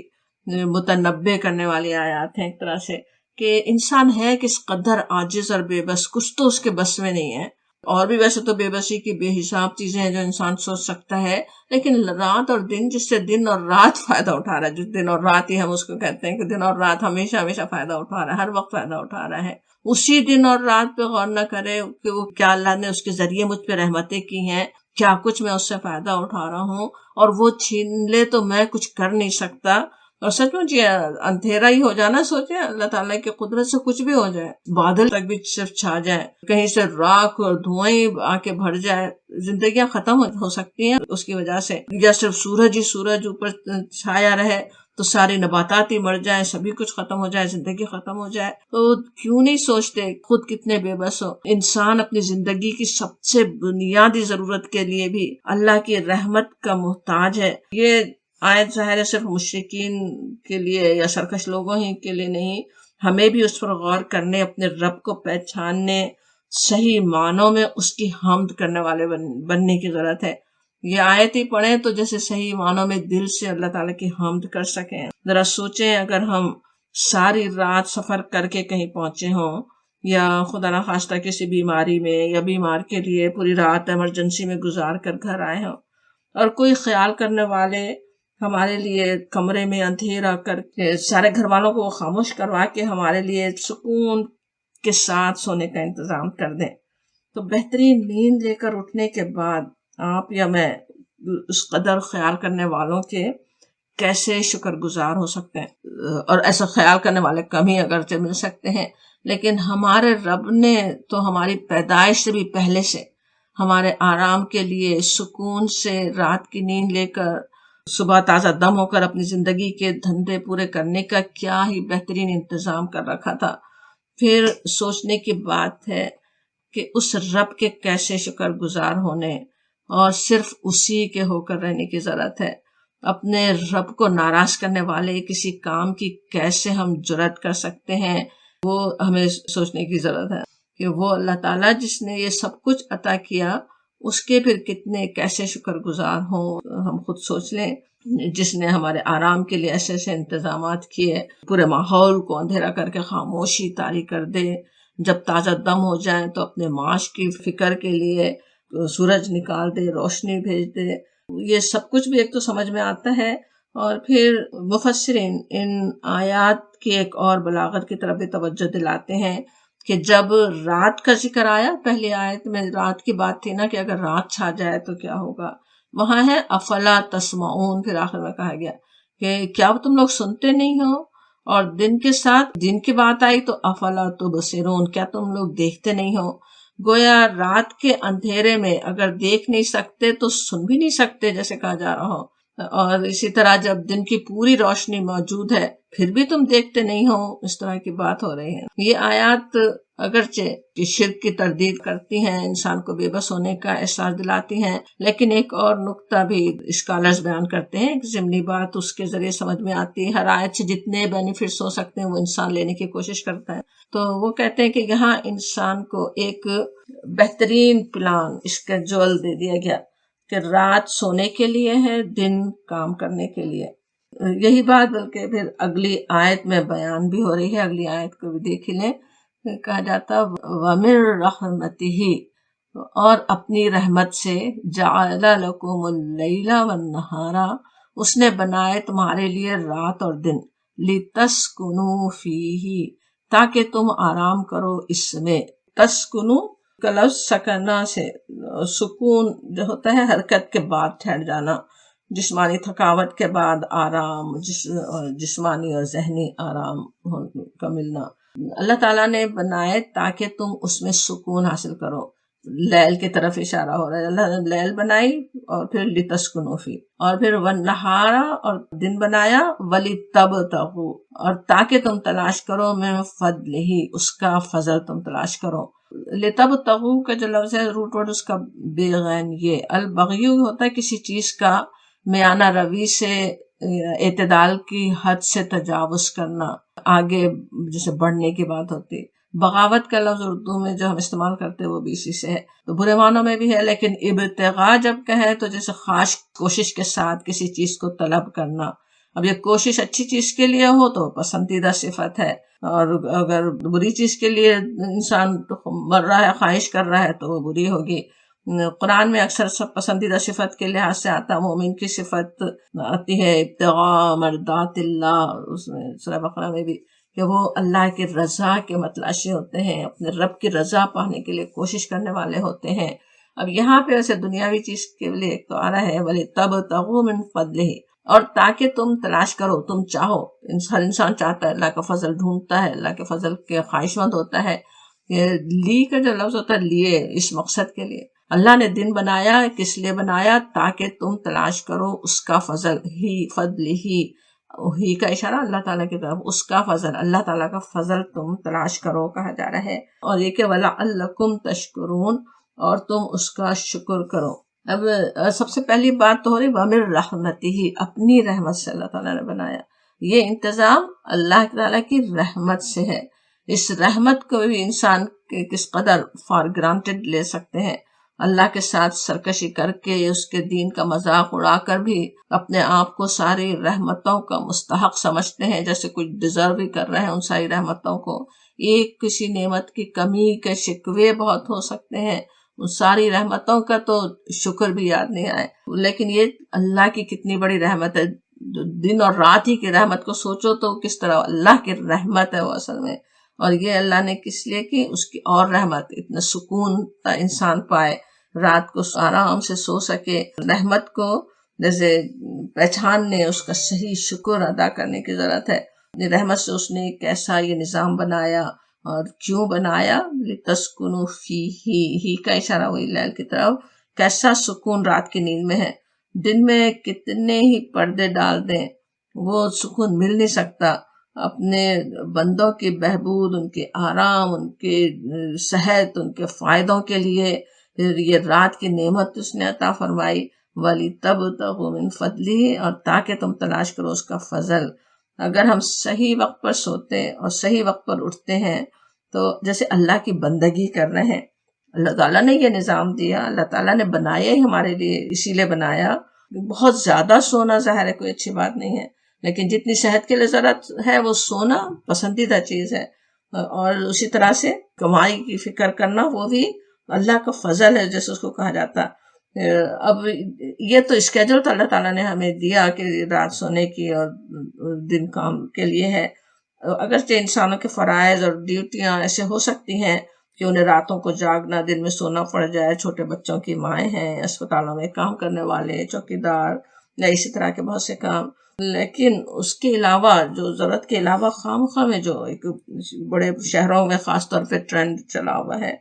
متنبع کرنے والی آیات ہیں ایک طرح سے، کہ انسان ہے کس قدر عاجز اور بے بس، کچھ تو اس کے بس میں نہیں ہے. اور بھی ویسے تو بے بسی کی بے حساب چیزیں ہیں جو انسان سوچ سکتا ہے، لیکن رات اور دن، جس سے دن اور رات فائدہ اٹھا رہا ہے، جس دن اور رات ہی ہم اس کو کہتے ہیں کہ دن اور رات ہمیشہ ہمیشہ فائدہ اٹھا رہا ہے، ہر وقت فائدہ اٹھا رہا ہے، اسی دن اور رات پہ غور نہ کرے کہ وہ کیا اللہ نے اس کے ذریعے مجھ پہ رحمتیں کی ہیں، کیا کچھ میں اس سے فائدہ اٹھا رہا ہوں، اور وہ چھین لے تو میں کچھ کر نہیں سکتا. اور سچ مچ یہ اندھیرا ہی ہو جانا، سوچیں اللہ تعالیٰ کی قدرت سے کچھ بھی ہو جائے، بادل تک بھی صرف چھا جائے، کہیں سے راکھ اور دھوئیں ہی آ کے بھر جائے، زندگیاں ختم ہو سکتی ہیں اس کی وجہ سے. یا صرف سورج اوپر چھایا رہے تو ساری نباتات ہی مر جائیں، سبھی کچھ ختم ہو جائے، زندگی ختم ہو جائے. تو کیوں نہیں سوچتے خود کتنے بے بس ہو. انسان اپنی زندگی کی سب سے بنیادی ضرورت کے لیے بھی اللہ کی رحمت کا محتاج ہے. یہ آیت ظاہر ہے صرف مشرکین کے لیے یا سرکش لوگوں ہی کے لیے نہیں، ہمیں بھی اس پر غور کرنے، اپنے رب کو پہچاننے، صحیح معنوں میں اس کی حمد کرنے والے بننے کی ضرورت ہے. یہ آیت ہی پڑھیں تو جیسے صحیح معنوں میں دل سے اللہ تعالیٰ کی حمد کر سکیں. ذرا سوچیں اگر ہم ساری رات سفر کر کے کہیں پہنچے ہوں، یا خدا نخواستہ کسی بیماری میں یا بیمار کے لیے پوری رات ایمرجنسی میں گزار کر گھر آئے ہوں، اور کوئی خیال کرنے والے ہمارے لیے کمرے میں اندھیرا کر کے سارے گھر والوں کو خاموش کروا کے ہمارے لیے سکون کے ساتھ سونے کا انتظام کر دیں، تو بہترین نیند لے کر اٹھنے کے بعد آپ یا میں اس قدر خیال کرنے والوں کے کیسے شکر گزار ہو سکتے ہیں. اور ایسا خیال کرنے والے کم ہی اگرچہ مل سکتے ہیں، لیکن ہمارے رب نے تو ہماری پیدائش سے بھی پہلے سے ہمارے آرام کے لیے سکون سے رات کی نیند لے کر صبح تازہ دم ہو کر اپنی زندگی کے دھندے پورے کرنے کا کیا ہی بہترین انتظام کر رکھا تھا. پھر سوچنے کی بات ہے کہ اس رب کے کیسے شکر گزار ہونے اور صرف اسی کے ہو کر رہنے کی ضرورت ہے. اپنے رب کو ناراض کرنے والے کسی کام کی کیسے ہم جرأت کر سکتے ہیں، وہ ہمیں سوچنے کی ضرورت ہے کہ وہ اللہ تعالیٰ جس نے یہ سب کچھ عطا کیا، اس کے پھر کتنے کیسے شکر گزار ہوں. ہم خود سوچ لیں، جس نے ہمارے آرام کے لیے ایسے ایسے انتظامات کیے، پورے ماحول کو اندھیرا کر کے خاموشی طاری کر دے، جب تازہ دم ہو جائیں تو اپنے معاش کی فکر کے لیے سورج نکال دے، روشنی بھیج دے. یہ سب کچھ بھی ایک تو سمجھ میں آتا ہے، اور پھر مفسرین ان آیات کی ایک اور بلاغت کی طرف بھی توجہ دلاتے ہیں کہ جب رات کا ذکر آیا، پہلی آیت میں رات کی بات تھی نا کہ اگر رات چھا جائے تو کیا ہوگا، وہاں ہے افلا تسمعون، پھر آخر میں کہا گیا کہ کیا تم لوگ سنتے نہیں ہو. اور دن کے ساتھ دن کی بات آئی تو افلا تبصرون، کیا تم لوگ دیکھتے نہیں ہو. گویا رات کے اندھیرے میں اگر دیکھ نہیں سکتے تو سن بھی نہیں سکتے جیسے کہا جا رہا ہو، اور اسی طرح جب دن کی پوری روشنی موجود ہے پھر بھی تم دیکھتے نہیں ہو، اس طرح کی بات ہو رہی ہے. یہ آیات اگرچہ شرک کی تردید کرتی ہیں، انسان کو بے بس ہونے کا احساس دلاتی ہیں، لیکن ایک اور نقطہ بھی اسکالرز بیان کرتے ہیں، ایک ضمنی بات اس کے ذریعے سمجھ میں آتی ہے. ہر آیت سے جتنے بینیفٹس ہو سکتے ہیں وہ انسان لینے کی کوشش کرتا ہے. تو وہ کہتے ہیں کہ یہاں انسان کو ایک بہترین پلان، اسکیجول دے دیا گیا کہ رات سونے کے لیے ہے، دن کام کرنے کے لیے. یہی بات بلکہ پھر اگلی آیت میں بیان بھی ہو رہی ہے، اگلی آیت کو بھی دیکھ لیں، کہا جاتا وَمِن رَحْمَتِهِ، اور اپنی رحمت سے جَعَلَ لَكُمُ اللَّيْلَ وَالنَّهَارَ، اس نے بنائے تمہارے لیے رات اور دن، لِتَسْكُنُوا فِيهِ، تاکہ تم آرام کرو اس میں۔ تسکنو کا لفظ سکنا سے، سکون جو ہوتا ہے حرکت کے بعد ٹھہر جانا، جسمانی تھکاوٹ کے بعد آرام، جسمانی اور ذہنی آرام کا ملنا۔ اللہ تعالیٰ نے بنائے تاکہ تم اس میں سکون حاصل کرو۔ لیل کی طرف اشارہ ہو رہا ہے، اللہ نے لیل بنائی اور پھر لتسکنوا فی، اور پھر والنہارا، اور دن بنایا، ولتبتغوا، اور تاکہ تم تلاش کرو، من فضلہ، اس کا فضل تم تلاش کرو۔ لتبتغوا کا جو لفظ ہے روٹ ورڈ اس کا بغین، یہ البغی ہوتا ہے کسی چیز کا میانہ روی سے، اعتدال کی حد سے تجاوز کرنا، آگے جیسے بڑھنے کی بات ہوتی۔ بغاوت کا لفظ اردو میں جو ہم استعمال کرتے ہیں وہ بھی اسی سے ہے، تو برے معنوں میں بھی ہے، لیکن ابتغاء جب کہیں تو جیسے خاص کوشش کے ساتھ کسی چیز کو طلب کرنا۔ اب یہ کوشش اچھی چیز کے لیے ہو تو پسندیدہ صفت ہے، اور اگر بری چیز کے لیے انسان مر رہا ہے، خواہش کر رہا ہے، تو وہ بری ہوگی۔ قرآن میں اکثر سب پسندیدہ صفت کے لحاظ سے آتا، مومن کی صفت آتی ہے ابتغاء مرضات اللہ، اس میں سورہ بقرہ میں بھی، کہ وہ اللہ کی رضا کے متلاشی ہوتے ہیں، اپنے رب کی رضا پانے کے لیے کوشش کرنے والے ہوتے ہیں۔ اب یہاں پہ ویسے دنیاوی چیز کے لیے ایک تو آ رہا ہے وَلِتَبْتَغُوا مِن فَضْلِهِ، اور تاکہ تم تلاش کرو، تم چاہو، ہر انسان چاہتا ہے، اللہ کا فضل ڈھونڈتا ہے، اللہ کے فضل کے خواہش مند ہوتا ہے۔ لی کا جو لفظ ہوتا ہے لیے، اس مقصد کے لیے اللہ نے دن بنایا، کس لیے بنایا؟ تاکہ تم تلاش کرو اس کا فضل، ہی فضل ہی کا اشارہ اللہ تعالیٰ کی طرف، اس کا فضل، اللہ تعالیٰ کا فضل تم تلاش کرو کہا جا رہا ہے۔ اور یہ کہ وَلَعَلَّكُمْ تَشْكُرُونَ، اور تم اس کا شکر کرو۔ اب سب سے پہلی بات تو ہو رہی وَمِن رَحْمَتِهِ، اپنی رحمت سے اللہ تعالیٰ نے بنایا۔ یہ انتظام اللہ تعالیٰ کی رحمت سے ہے۔ اس رحمت کو بھی انسان کس قدر فار گرانٹیڈ لے سکتے ہیں، اللہ کے ساتھ سرکشی کر کے، اس کے دین کا مذاق اڑا کر بھی اپنے آپ کو ساری رحمتوں کا مستحق سمجھتے ہیں، جیسے کچھ ڈیزرو بھی کر رہے ہیں ان ساری رحمتوں کو۔ ایک کسی نعمت کی کمی کے شکوے بہت ہو سکتے ہیں، ان ساری رحمتوں کا تو شکر بھی یاد نہیں آئے، لیکن یہ اللہ کی کتنی بڑی رحمت ہے۔ دن اور رات ہی کی رحمت کو سوچو تو کس طرح اللہ کی رحمت ہے وہ اصل میں، اور یہ اللہ نے کس لیے کی؟ اس کی اور رحمت، اتنا سکون تا انسان پائے، رات کو آرام سے سو سکے۔ رحمت کو جیسے پہچاننے، اس کا صحیح شکر ادا کرنے کی ضرورت ہے۔ رحمت سے اس نے کیسا یہ نظام بنایا اور کیوں بنایا؟ لِتَسْكُنُوا فِيهِ، ہی کا اشارہ ہوئی لیل کی طرف۔ کیسا سکون رات کی نیند میں ہے، دن میں کتنے ہی پردے ڈال دیں وہ سکون مل نہیں سکتا۔ اپنے بندوں کی بہبود، ان کے آرام، ان کے صحت، ان کے فائدوں کے لیے پھر یہ رات کی نعمت اس نے عطا فرمائی، وَلِتَبْتَغُوا مِن فَضْلِهِ، اور تاکہ تم تلاش کرو اس کا فضل۔ اگر ہم صحیح وقت پر سوتے اور صحیح وقت پر اٹھتے ہیں تو جیسے اللہ کی بندگی کر رہے ہیں، اللہ تعالیٰ نے یہ نظام دیا، اللہ تعالیٰ نے بنایا ہی ہمارے لیے، اسی لیے بنایا۔ بہت زیادہ سونا ظاہر ہے کوئی اچھی بات نہیں ہے، لیکن جتنی صحت کے لیے ضرورت ہے وہ سونا پسندیدہ چیز ہے، اور اسی طرح سے کمائی کی فکر کرنا وہ بھی اللہ کا فضل ہے، جیسے اس کو کہا جاتا۔ اب یہ تو اسکیجول تو اللہ تعالیٰ نے ہمیں دیا کہ رات سونے کی اور دن کام کے لیے ہے۔ اگرچہ انسانوں کے فرائض اور ڈیوٹیاں ایسے ہو سکتی ہیں کہ انہیں راتوں کو جاگنا، دن میں سونا پڑ جائے، چھوٹے بچوں کی مائیں ہیں، اسپتالوں میں کام کرنے والے، چوکیدار، یا اسی طرح کے بہت سے کام، لیکن اس کے علاوہ جو ضرورت کے علاوہ خام خواہ میں جو ایک بڑے شہروں میں خاص طور پہ ٹرینڈ چلا ہوا ہے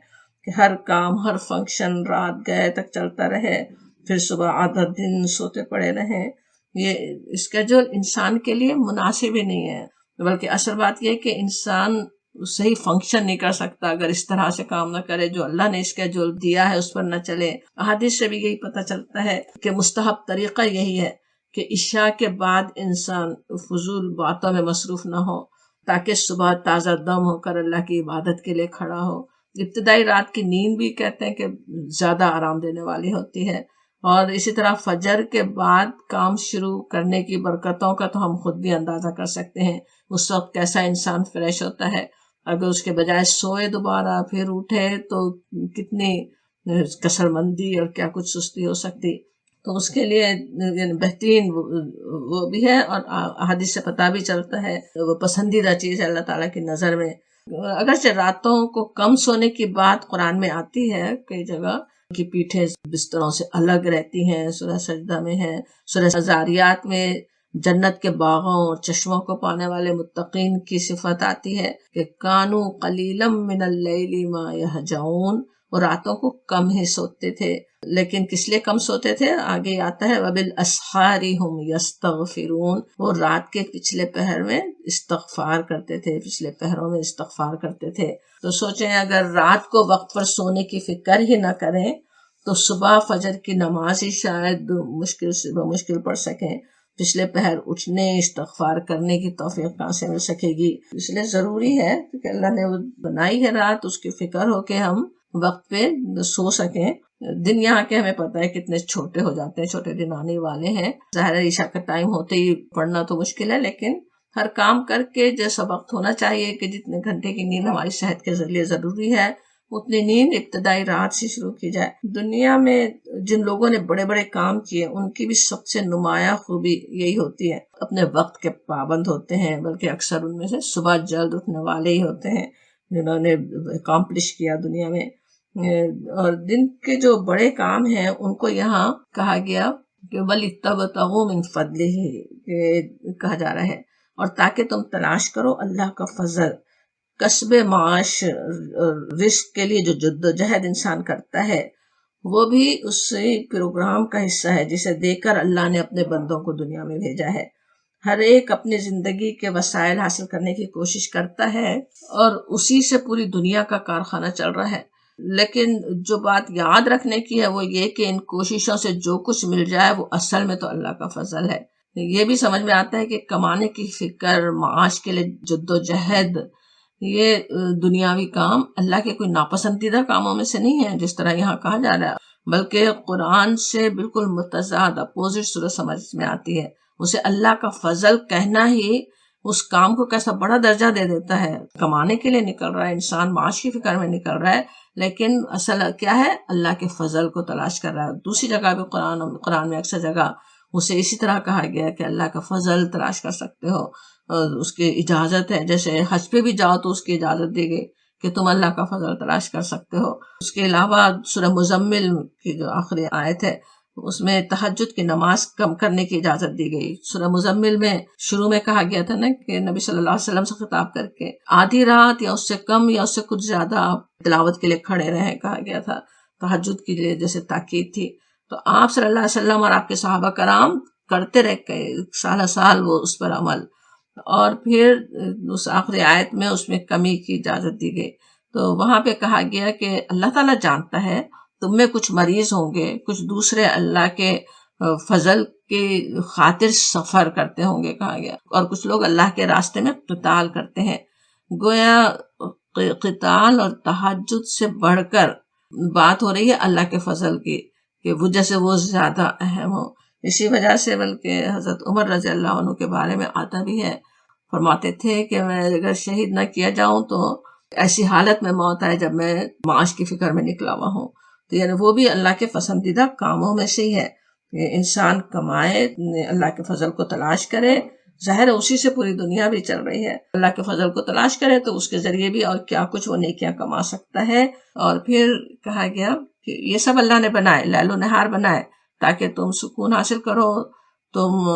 کہ ہر کام، ہر فنکشن رات گئے تک چلتا رہے، پھر صبح آدھا دن سوتے پڑے رہیں، یہ اسکیجول انسان کے لیے مناسب ہی نہیں ہے۔ بلکہ اصل بات یہ کہ انسان صحیح فنکشن نہیں کر سکتا اگر اس طرح سے کام نہ کرے، جو اللہ نے اسکیجول دیا ہے اس پر نہ چلے۔ احادیث سے بھی یہی پتہ چلتا ہے کہ مستحب طریقہ یہی ہے کہ عشاء کے بعد انسان فضول باتوں میں مصروف نہ ہو، تاکہ صبح تازہ دم ہو کر اللہ کی عبادت کے لیے کھڑا ہو۔ ابتدائی رات کی نیند بھی کہتے ہیں کہ زیادہ آرام دینے والی ہوتی ہے، اور اسی طرح فجر کے بعد کام شروع کرنے کی برکتوں کا تو ہم خود بھی اندازہ کر سکتے ہیں، اس وقت کیسا انسان فریش ہوتا ہے۔ اگر اس کے بجائے سوئے دوبارہ پھر اٹھے تو کتنی کسل مندی اور کیا کچھ سستی ہو سکتی۔ تو اس کے لیے بہترین وہ بھی ہے، اور احادیث سے پتہ بھی چلتا ہے وہ پسندیدہ چیز ہے اللہ تعالیٰ کی نظر میں۔ اگرچہ راتوں کو کم سونے کی بات قرآن میں آتی ہے کئی جگہ، کی پیٹھیں بستروں سے الگ رہتی ہیں، سورہ سجدہ میں ہے، سورہ زاریات میں جنت کے باغوں اور چشموں کو پانے والے متقین کی صفت آتی ہے کہ کانو قلیلا من اللیل ما یہجعون، وہ راتوں کو کم ہی سوتے تھے، لیکن کس لیے کم سوتے تھے؟ آگے آتا ہے وبالاسحار هم یستغفرون، وہ رات کے پچھلے پہر میں استغفار کرتے تھے، پچھلے پہروں میں استغفار کرتے تھے۔ تو سوچیں اگر رات کو وقت پر سونے کی فکر ہی نہ کریں تو صبح فجر کی نماز ہی شاید مشکل سے مشکل پڑ سکیں، پچھلے پہر اٹھنے استغفار کرنے کی توفیق کہاں سے مل سکے گی؟ اس لیے ضروری ہے کہ اللہ نے وہ بنائی ہے رات، اس کی فکر ہو کہ ہم وقت پہ سو سکیں۔ دن یہاں کے ہمیں پتہ ہے کتنے چھوٹے ہو جاتے ہیں، چھوٹے دن آنے والے ہیں، ظاہر ہے عشاء کا ٹائم ہوتے ہی پڑھنا تو مشکل ہے، لیکن ہر کام کر کے جیسا وقت ہونا چاہیے کہ جتنے گھنٹے کی نیند ہماری صحت کے ذریعے ضروری ہے، اتنی نیند ابتدائی رات سے شروع کی جائے۔ دنیا میں جن لوگوں نے بڑے بڑے کام کیے ان کی بھی سب سے نمایاں خوبی یہی ہوتی ہے، اپنے وقت کے پابند ہوتے ہیں، بلکہ اکثر ان میں سے صبح جلد اٹھنے والے ہی ہوتے ہیں جنہوں نے اکامپلش کیا دنیا میں۔ اور دن کے جو بڑے کام ہیں ان کو یہاں کہا گیا کہ وَلِتَبْتَغُوا مِن فَضْلِهِ، کہا جا رہا ہے، اور تاکہ تم تلاش کرو اللہ کا فضل۔ کسب معاش، رزق کے لیے جو جد و جہد انسان کرتا ہے وہ بھی اسی پروگرام کا حصہ ہے جسے دے کر اللہ نے اپنے بندوں کو دنیا میں بھیجا ہے۔ ہر ایک اپنی زندگی کے وسائل حاصل کرنے کی کوشش کرتا ہے اور اسی سے پوری دنیا کا کارخانہ چل رہا ہے، لیکن جو بات یاد رکھنے کی ہے وہ یہ کہ ان کوششوں سے جو کچھ مل جائے وہ اصل میں تو اللہ کا فضل ہے۔ یہ بھی سمجھ میں آتا ہے کہ کمانے کی فکر، معاش کے لیے جد و جہد، یہ دنیاوی کام اللہ کے کوئی ناپسندیدہ کاموں میں سے نہیں ہے جس طرح یہاں کہا جا رہا ہے، بلکہ قرآن سے بالکل متضاد اپوزٹ صورت سمجھ میں آتی ہے۔ اسے اللہ کا فضل کہنا ہی اس کام کو کیسا بڑا درجہ دے دیتا ہے۔ کمانے کے لیے نکل رہا ہے انسان، معاش کی فکر میں نکل رہا ہے، لیکن اصل کیا ہے؟ اللہ کے فضل کو تلاش کر رہا ہے۔ دوسری جگہ بھی قرآن میں اکثر جگہ اسے اسی طرح کہا گیا کہ اللہ کا فضل تلاش کر سکتے ہو، اس کی اجازت ہے، جیسے حج پہ بھی جاؤ تو اس کی اجازت دی گئی کہ تم اللہ کا فضل تلاش کر سکتے ہو۔ اس کے علاوہ سورہ مزمل کی جو آخری آیت ہے اس میں تہجد کی نماز کم کرنے کی اجازت دی گئی۔ سورہ مزمل میں شروع میں کہا گیا تھا نا کہ نبی صلی اللہ علیہ وسلم سے خطاب کر کے آدھی رات یا اس سے کم یا اس سے کچھ زیادہ آپ تلاوت کے لیے کھڑے رہیں، کہا گیا تھا، تہجد کے لیے جیسے تاکید تھی۔ تو آپ صلی اللہ علیہ وسلم اور آپ کے صحابہ کرام کرتے رہے سالہ سال وہ اس پر عمل، اور پھر اس آخری آیت میں اس میں کمی کی اجازت دی گئی۔ تو وہاں پہ کہا گیا کہ اللہ تعالیٰ جانتا ہے تم میں کچھ مریض ہوں گے، کچھ دوسرے اللہ کے فضل کی خاطر سفر کرتے ہوں گے، کہا گیا، اور کچھ لوگ اللہ کے راستے میں قتال کرتے ہیں۔ گویا قتال اور تہجد سے بڑھ کر بات ہو رہی ہے اللہ کے فضل کی، کہ وہ جیسے وہ زیادہ اہم ہو۔ اسی وجہ سے بلکہ حضرت عمر رضی اللہ عنہ کے بارے میں آتا بھی ہے، فرماتے تھے کہ میں اگر شہید نہ کیا جاؤں تو ایسی حالت میں موت آئے جب میں معاش کی فکر میں نکلا ہوا ہوں۔ تو یعنی وہ بھی اللہ کے پسندیدہ کاموں میں سے ہی ہے کہ انسان کمائے، اللہ کے فضل کو تلاش کرے، ظاہر اسی سے پوری دنیا بھی چل رہی ہے، اللہ کے فضل کو تلاش کرے تو اس کے ذریعے بھی اور کیا کچھ وہ نیکیاں کما سکتا ہے۔ اور پھر کہا گیا کہ یہ سب اللہ نے بنائے، لیل و نہار بنائے تاکہ تم سکون حاصل کرو، تم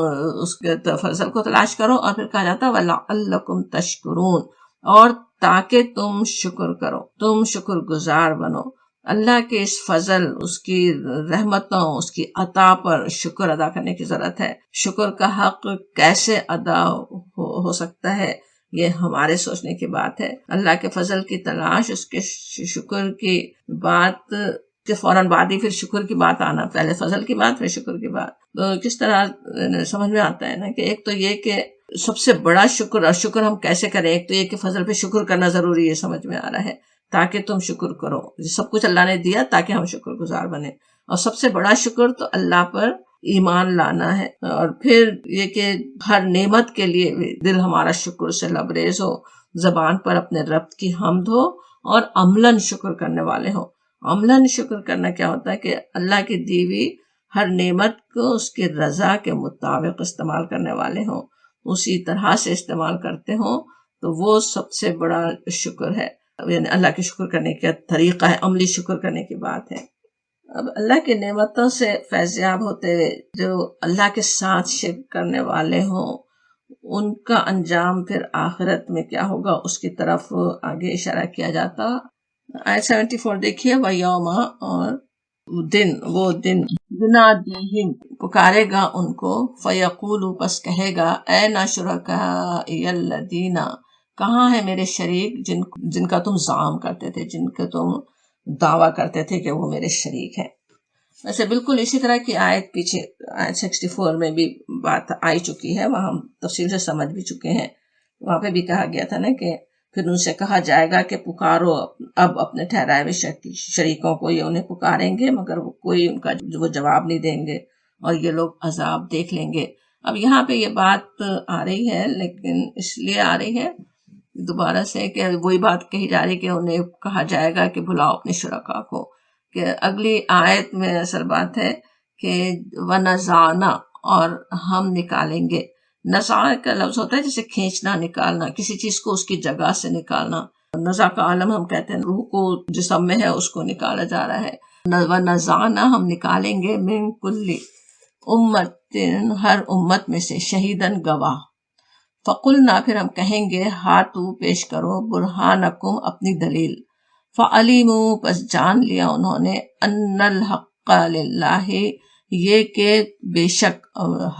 اس کے فضل کو تلاش کرو، اور پھر کہا جاتا وَلَعَلَّكُمْ تَشْكُرُونَ، اور تاکہ تم شکر کرو، تم شکر گزار بنو۔ اللہ کے اس فضل، اس کی رحمتوں، اس کی عطا پر شکر ادا کرنے کی ضرورت ہے۔ شکر کا حق کیسے ادا ہو سکتا ہے، یہ ہمارے سوچنے کی بات ہے۔ اللہ کے فضل کی تلاش، اس کے شکر کی بات کے فوراً بعد ہی پھر شکر کی بات آنا، پہلے فضل کی بات پھر شکر کی بات، تو کس طرح سمجھ میں آتا ہے نا کہ ایک تو یہ کہ سب سے بڑا شکر، اور شکر ہم کیسے کریں، ایک تو یہ کہ فضل پہ شکر کرنا ضروری ہے، سمجھ میں آ رہا ہے، تاکہ تم شکر کرو. سب کچھ اللہ نے دیا تاکہ ہم شکر گزار بنے. اور سب سے بڑا شکر تو اللہ پر ایمان لانا ہے، اور پھر یہ کہ ہر نعمت کے لیے دل ہمارا شکر سے لبریز ہو، زبان پر اپنے رب کی حمد ہو، اور عملاً شکر کرنے والے ہو. عملاً شکر کرنا کیا ہوتا ہے کہ اللہ کی دی ہوئی ہر نعمت کو اس کی رضا کے مطابق استعمال کرنے والے ہوں، اسی طرح سے استعمال کرتے ہوں، تو وہ سب سے بڑا شکر ہے. یعنی اللہ کے شکر کرنے کا طریقہ ہے، عملی شکر کرنے کی بات ہے. اب اللہ کی نعمتوں سے فیضیاب ہوتے ہوئے جو اللہ کے ساتھ شرک کرنے والے ہوں، ان کا انجام پھر آخرت میں کیا ہوگا اس کی طرف آگے اشارہ کیا جاتا. آیت 74 دیکھیے، وَيَوْمَ، اور وہ دن يُنَادِيهِمْ، پکارے گا ان کو، فَيَقُولُ، پس کہے گا، أَيْنَ شُرَكَائِيَ الَّذِينَ، کہاں ہے میرے شریک جن کا تم زعم کرتے تھے، جن کا تم دعویٰ کرتے تھے کہ وہ میرے شریک ہیں. ویسے بالکل اسی طرح کی آیت پیچھے آیت 64 میں بھی بات آئی چکی ہے، وہاں ہم تفصیل سے سمجھ بھی چکے ہیں. وہاں پہ بھی کہا گیا تھا نا کہ پھر ان سے کہا جائے گا کہ پکارو اب اپنے ٹھہرائے ہوئے شریکوں کو، یہ انہیں پکاریں گے مگر وہ کوئی ان کا وہ جواب نہیں دیں گے، اور یہ لوگ عذاب دیکھ لیں گے. اب یہاں پہ یہ بات آ رہی ہے، لیکن اس لیے آ رہی ہے دوبارہ سے کہ وہی بات کہی جا رہی کہ انہیں کہا جائے گا کہ بلاؤ اپنے شرکا کو. کہ اگلی آیت میں اصل بات ہے کہ وَنَزَعْنَا، اور ہم نکالیں گے. نزع کا لفظ ہوتا ہے جیسے کھینچنا، نکالنا، کسی چیز کو اس کی جگہ سے نکالنا. نزع کا عالم ہم کہتے ہیں روح کو جسم میں ہے اس کو نکالا جا رہا ہے. وَنَزَعْنَا، ہم نکالیں گے، مِن کُلِّ امتٍ، ہر امت میں سے، شہیداً، گواہ. فَقُلْنَا، پھر ہم کہیں گے، ہاتھو، پیش کرو، برہانکم، اپنی دلیل. فَعَلِمُوا، پس جان لیا انہوں نے، أَنَّ الْحَقَّ لِلَّهِ، یہ کہ بے شک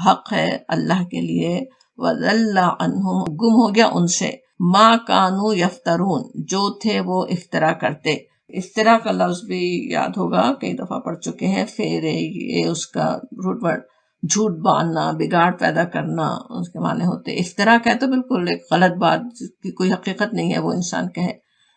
حق ہے اللہ کے لیے. وَضَلَّ عَنْهُمْ، گم ہو گیا ان سے، مَا كَانُوا يَفْتَرُونَ، جو تھے وہ افترا کرتے. افترا کا لفظ بھی یاد ہوگا، کئی دفعہ پڑھ چکے ہیں. فیرے، یہ اس کا روٹ ورڈ، جھوٹ باندھنا، بگاڑ پیدا کرنا، اس کے معنی ہوتے. افترا کہے تو بالکل ایک غلط بات کی کوئی حقیقت نہیں ہے وہ انسان کہے.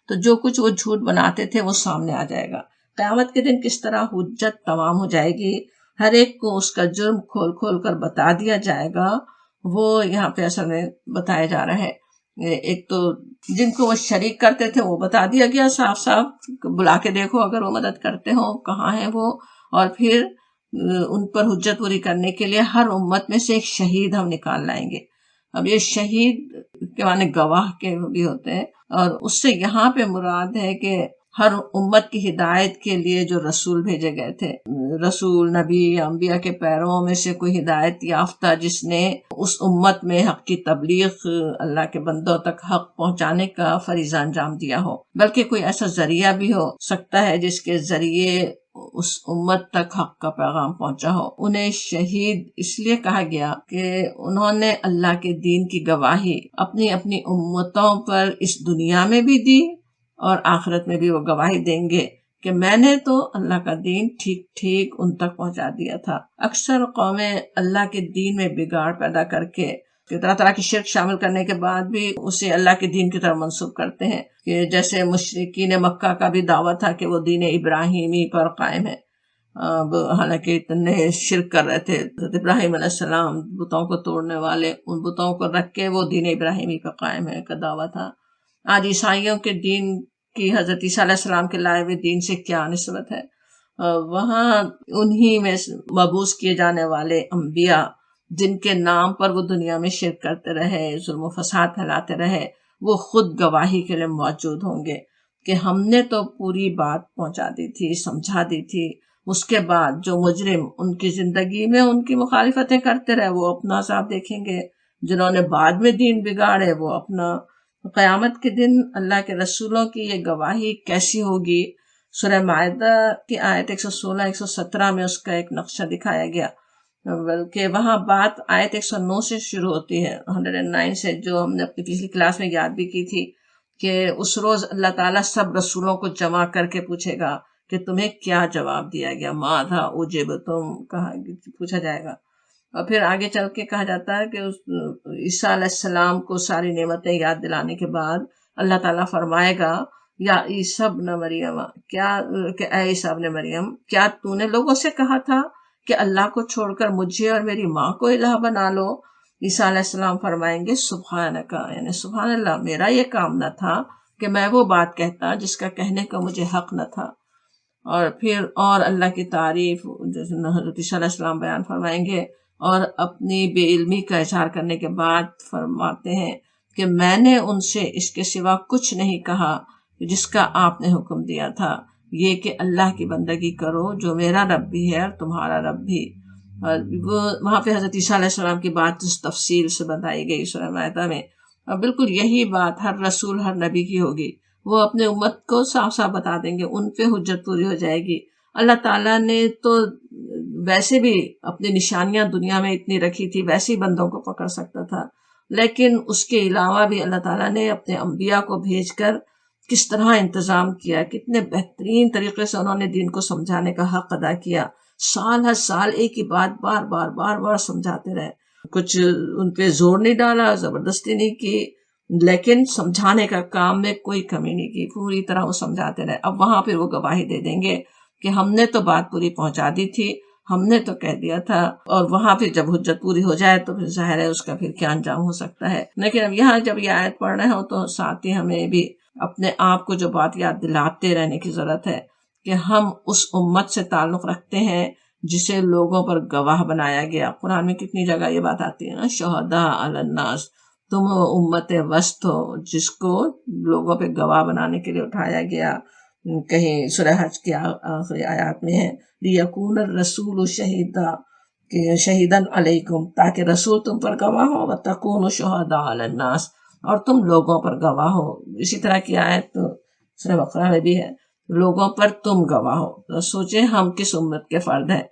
تو جو کچھ وہ جھوٹ بناتے تھے وہ سامنے آ جائے گا. قیامت کے دن کس طرح حجت تمام ہو جائے گی، ہر ایک کو اس کا جرم کھول کھول کر بتا دیا جائے گا، وہ یہاں پہ اصل میں بتایا جا رہا ہے. ایک تو جن کو وہ شریک کرتے تھے وہ بتا دیا گیا صاف صاف، بلا کے دیکھو اگر وہ مدد کرتے ہو کہاں ہیں وہ. اور پھر ان پر حجت پوری کرنے کے لیے ہر امت میں سے ایک شہید ہم نکال لائیں گے. اب یہ شہید کے معنی گواہ کے بھی ہوتے ہیں، اور اس سے یہاں پہ مراد ہے کہ ہر امت کی ہدایت کے لیے جو رسول بھیجے گئے تھے، رسول، نبی یا انبیاء کے پیرووں میں سے کوئی ہدایت یافتہ جس نے اس امت میں حق کی تبلیغ، اللہ کے بندوں تک حق پہنچانے کا فریضہ انجام دیا ہو. بلکہ کوئی ایسا ذریعہ بھی ہو سکتا ہے جس کے ذریعے اس امت تک حق کا پیغام پہنچا ہو. انہیں شہید اس لیے کہا گیا کہ انہوں نے اللہ کے دین کی گواہی اپنی اپنی امتوں پر اس دنیا میں بھی دی، اور آخرت میں بھی وہ گواہی دیں گے کہ میں نے تو اللہ کا دین ٹھیک ٹھیک ان تک پہنچا دیا تھا. اکثر قومیں اللہ کے دین میں بگاڑ پیدا کر کے طرح طرح کی شرک شامل کرنے کے بعد بھی اسے اللہ کے دین کی طرف منسوب کرتے ہیں. کہ جیسے مشرکین مکہ کا بھی دعویٰ تھا کہ وہ دین ابراہیمی پر قائم ہے، حالانکہ اتنے شرک کر رہے تھے. ابراہیم علیہ السلام بتوں کو توڑنے والے، ان بتوں کو رکھ کے وہ دین ابراہیمی پر قائم ہے کا دعویٰ تھا. آج عیسائیوں کے دین کی حضرت عیسیٰ علیہ السلام کے لائے ہوئے دین سے کیا نسبت ہے؟ وہاں انہی میں مبعوث کیے جانے والے انبیاء جن کے نام پر وہ دنیا میں شرک کرتے رہے، ظلم و فساد پھیلاتے رہے، وہ خود گواہی کے لیے موجود ہوں گے کہ ہم نے تو پوری بات پہنچا دی تھی، سمجھا دی تھی. اس کے بعد جو مجرم ان کی زندگی میں ان کی مخالفتیں کرتے رہے وہ اپنا عذاب دیکھیں گے، جنہوں نے بعد میں دین بگاڑے وہ اپنا. قیامت کے دن اللہ کے رسولوں کی یہ گواہی کیسی ہوگی؟ سورہ مائدہ کی آیت 116-117 میں اس کا ایک نقشہ دکھایا گیا، بلکہ وہاں بات آیت 109 سے شروع ہوتی ہے، 109 سے، جو ہم نے اپنی پچھلی کلاس میں یاد بھی کی تھی کہ اس روز اللہ تعالیٰ سب رسولوں کو جمع کر کے پوچھے گا کہ تمہیں کیا جواب دیا گیا، ماذا اجبتم، کہا پوچھا جائے گا. اور پھر آگے چل کے کہا جاتا ہے کہ عیسیٰ علیہ السلام کو ساری نعمتیں یاد دلانے کے بعد اللہ تعالیٰ فرمائے گا یا عیسی ابن مریم، کیا کہ اے عیسی ابن مریم، کیا تو نے لوگوں سے کہا تھا کہ اللہ کو چھوڑ کر مجھے اور میری ماں کو الہ بنا لو؟ عیسیٰ علیہ السلام فرمائیں گے سبحانک، یعنی سبحان اللہ، میرا یہ کام نہ تھا کہ میں وہ بات کہتا جس کا کہنے کا مجھے حق نہ تھا۔ اور پھر اور اللہ کی تعریف حضرت عیسیٰ علیہ السلام بیان فرمائیں گے، اور اپنی بے علمی کا اظہار کرنے کے بعد فرماتے ہیں کہ میں نے ان سے اس کے سوا کچھ نہیں کہا جس کا آپ نے حکم دیا تھا، یہ کہ اللہ کی بندگی کرو جو میرا رب بھی ہے اور تمہارا رب بھی۔ اور وہ وہاں پہ حضرت عیسیٰ علیہ السلام کی بات اس تفصیل سے بتائی گئی سورہ مائدہ میں، اور بالکل یہی بات ہر رسول ہر نبی کی ہوگی، وہ اپنے امت کو صاف صاف بتا دیں گے، ان پہ حجت پوری ہو جائے گی۔ اللہ تعالیٰ نے تو ویسے بھی اپنی نشانیاں دنیا میں اتنی رکھی تھی، ویسے ہی بندوں کو پکڑ سکتا تھا، لیکن اس کے علاوہ بھی اللہ تعالیٰ نے اپنے انبیاء کو بھیج کر کس طرح انتظام کیا، کتنے بہترین طریقے سے انہوں نے دین کو سمجھانے کا حق ادا کیا، سال ہر سال ایک ہی بات بار بار بار بار سمجھاتے رہے، کچھ ان پہ زور نہیں ڈالا، زبردستی نہیں کی، لیکن سمجھانے کا کام میں کوئی کمی نہیں کی، پوری طرح وہ سمجھاتے رہے۔ اب وہاں پھر وہ گواہی دے دیں گے کہ ہم نے تو بات پوری پہنچا دی تھی، ہم نے تو کہہ دیا تھا، اور وہاں پھر جب حجت پوری ہو جائے تو پھر ظاہر ہے اس کا پھر کیا انجام ہو سکتا ہے۔ لیکن اب یہاں جب یہ آیت پڑھ رہے ہوں تو ساتھ ہی ہمیں بھی اپنے آپ کو جو بات یاد دلاتے رہنے کی ضرورت ہے کہ ہم اس امت سے تعلق رکھتے ہیں جسے لوگوں پر گواہ بنایا گیا۔ قرآن میں کتنی جگہ یہ بات آتی ہے نا، شہداء علی الناس، تم امت وسط ہو جس کو لوگوں پہ گواہ بنانے کے لیے اٹھایا گیا۔ کہیں سورہ حج کی آخری آیات میں ہے لیکون الرسول شہیداً علیکم، تاکہ رسول تم پر گواہ ہو، وتکونوا شہداء علی الناس، اور تم لوگوں پر گواہ ہو۔ اسی طرح کی آیت سورہ بقرہ میں بھی ہے، لوگوں پر تم گواہ ہو۔ تو سوچیں ہم کس امت کے فرد ہیں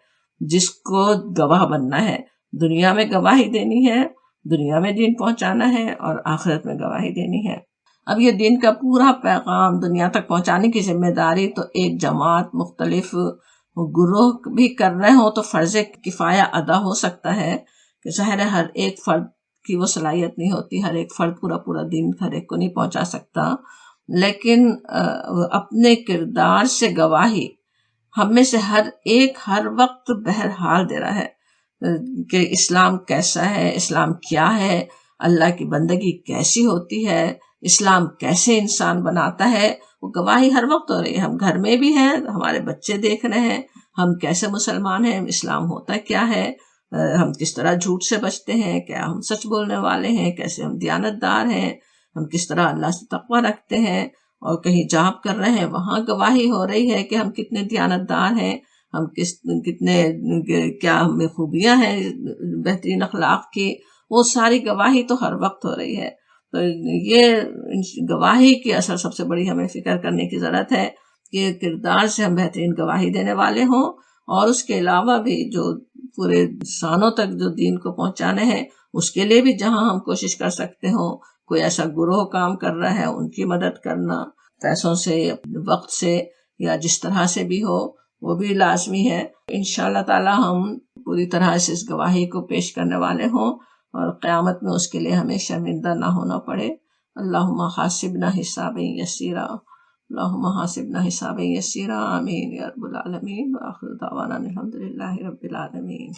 جس کو گواہ بننا ہے، دنیا میں گواہی دینی ہے، دنیا میں دین پہنچانا ہے، اور آخرت میں گواہی دینی ہے۔ اب یہ دین کا پورا پیغام دنیا تک پہنچانے کی ذمہ داری تو ایک جماعت، مختلف گروہ بھی کر رہے ہوں تو فرض کفایہ ادا ہو سکتا ہے، کہ ظاہر ہے ہر ایک فرد کی وہ صلاحیت نہیں ہوتی، ہر ایک فرد پورا دین ہر ایک کو نہیں پہنچا سکتا، لیکن اپنے کردار سے گواہی ہم میں سے ہر ایک ہر وقت بہرحال دے رہا ہے کہ اسلام کیسا ہے، اسلام کیا ہے، اللہ کی بندگی کیسی ہوتی ہے، اسلام کیسے انسان بناتا ہے، وہ گواہی ہر وقت ہو رہی ہے۔ ہم گھر میں بھی ہیں، ہمارے بچے دیکھ رہے ہیں ہم کیسے مسلمان ہیں، اسلام ہوتا کیا ہے، ہم کس طرح جھوٹ سے بچتے ہیں، کیا ہم سچ بولنے والے ہیں، کیسے ہم دیانت دار ہیں، ہم کس طرح اللہ سے تقوی رکھتے ہیں، اور کہیں جاب کر رہے ہیں وہاں گواہی ہو رہی ہے کہ ہم کتنے دیانت دار ہیں، ہم کتنے کیا ہمیں خوبیاں ہیں بہترین اخلاق کی، وہ ساری گواہی تو ہر وقت ہو رہی ہے۔ تو یہ گواہی کی اثر سب سے بڑی ہمیں فکر کرنے کی ضرورت ہے کہ کردار سے ہم بہترین گواہی دینے والے ہوں، اور اس کے علاوہ بھی جو پورے انسانوں تک جو دین کو پہنچانے ہیں اس کے لیے بھی جہاں ہم کوشش کر سکتے ہوں، کوئی ایسا گروہ کام کر رہا ہے ان کی مدد کرنا، پیسوں سے، وقت سے، یا جس طرح سے بھی ہو، وہ بھی لازمی ہے۔ انشاءاللہ تعالی ہم پوری طرح سے اس گواہی کو پیش کرنے والے ہوں، اور قیامت میں اس کے لیے ہمیں شرمندہ نہ ہونا پڑے۔ اللہم حاسبنا حسابا یسیرا، اللہم حاسبنا حسابا یسیرا، آمین یا رب العالمین، وآخر دعوانا الحمدللہ رب العالمین۔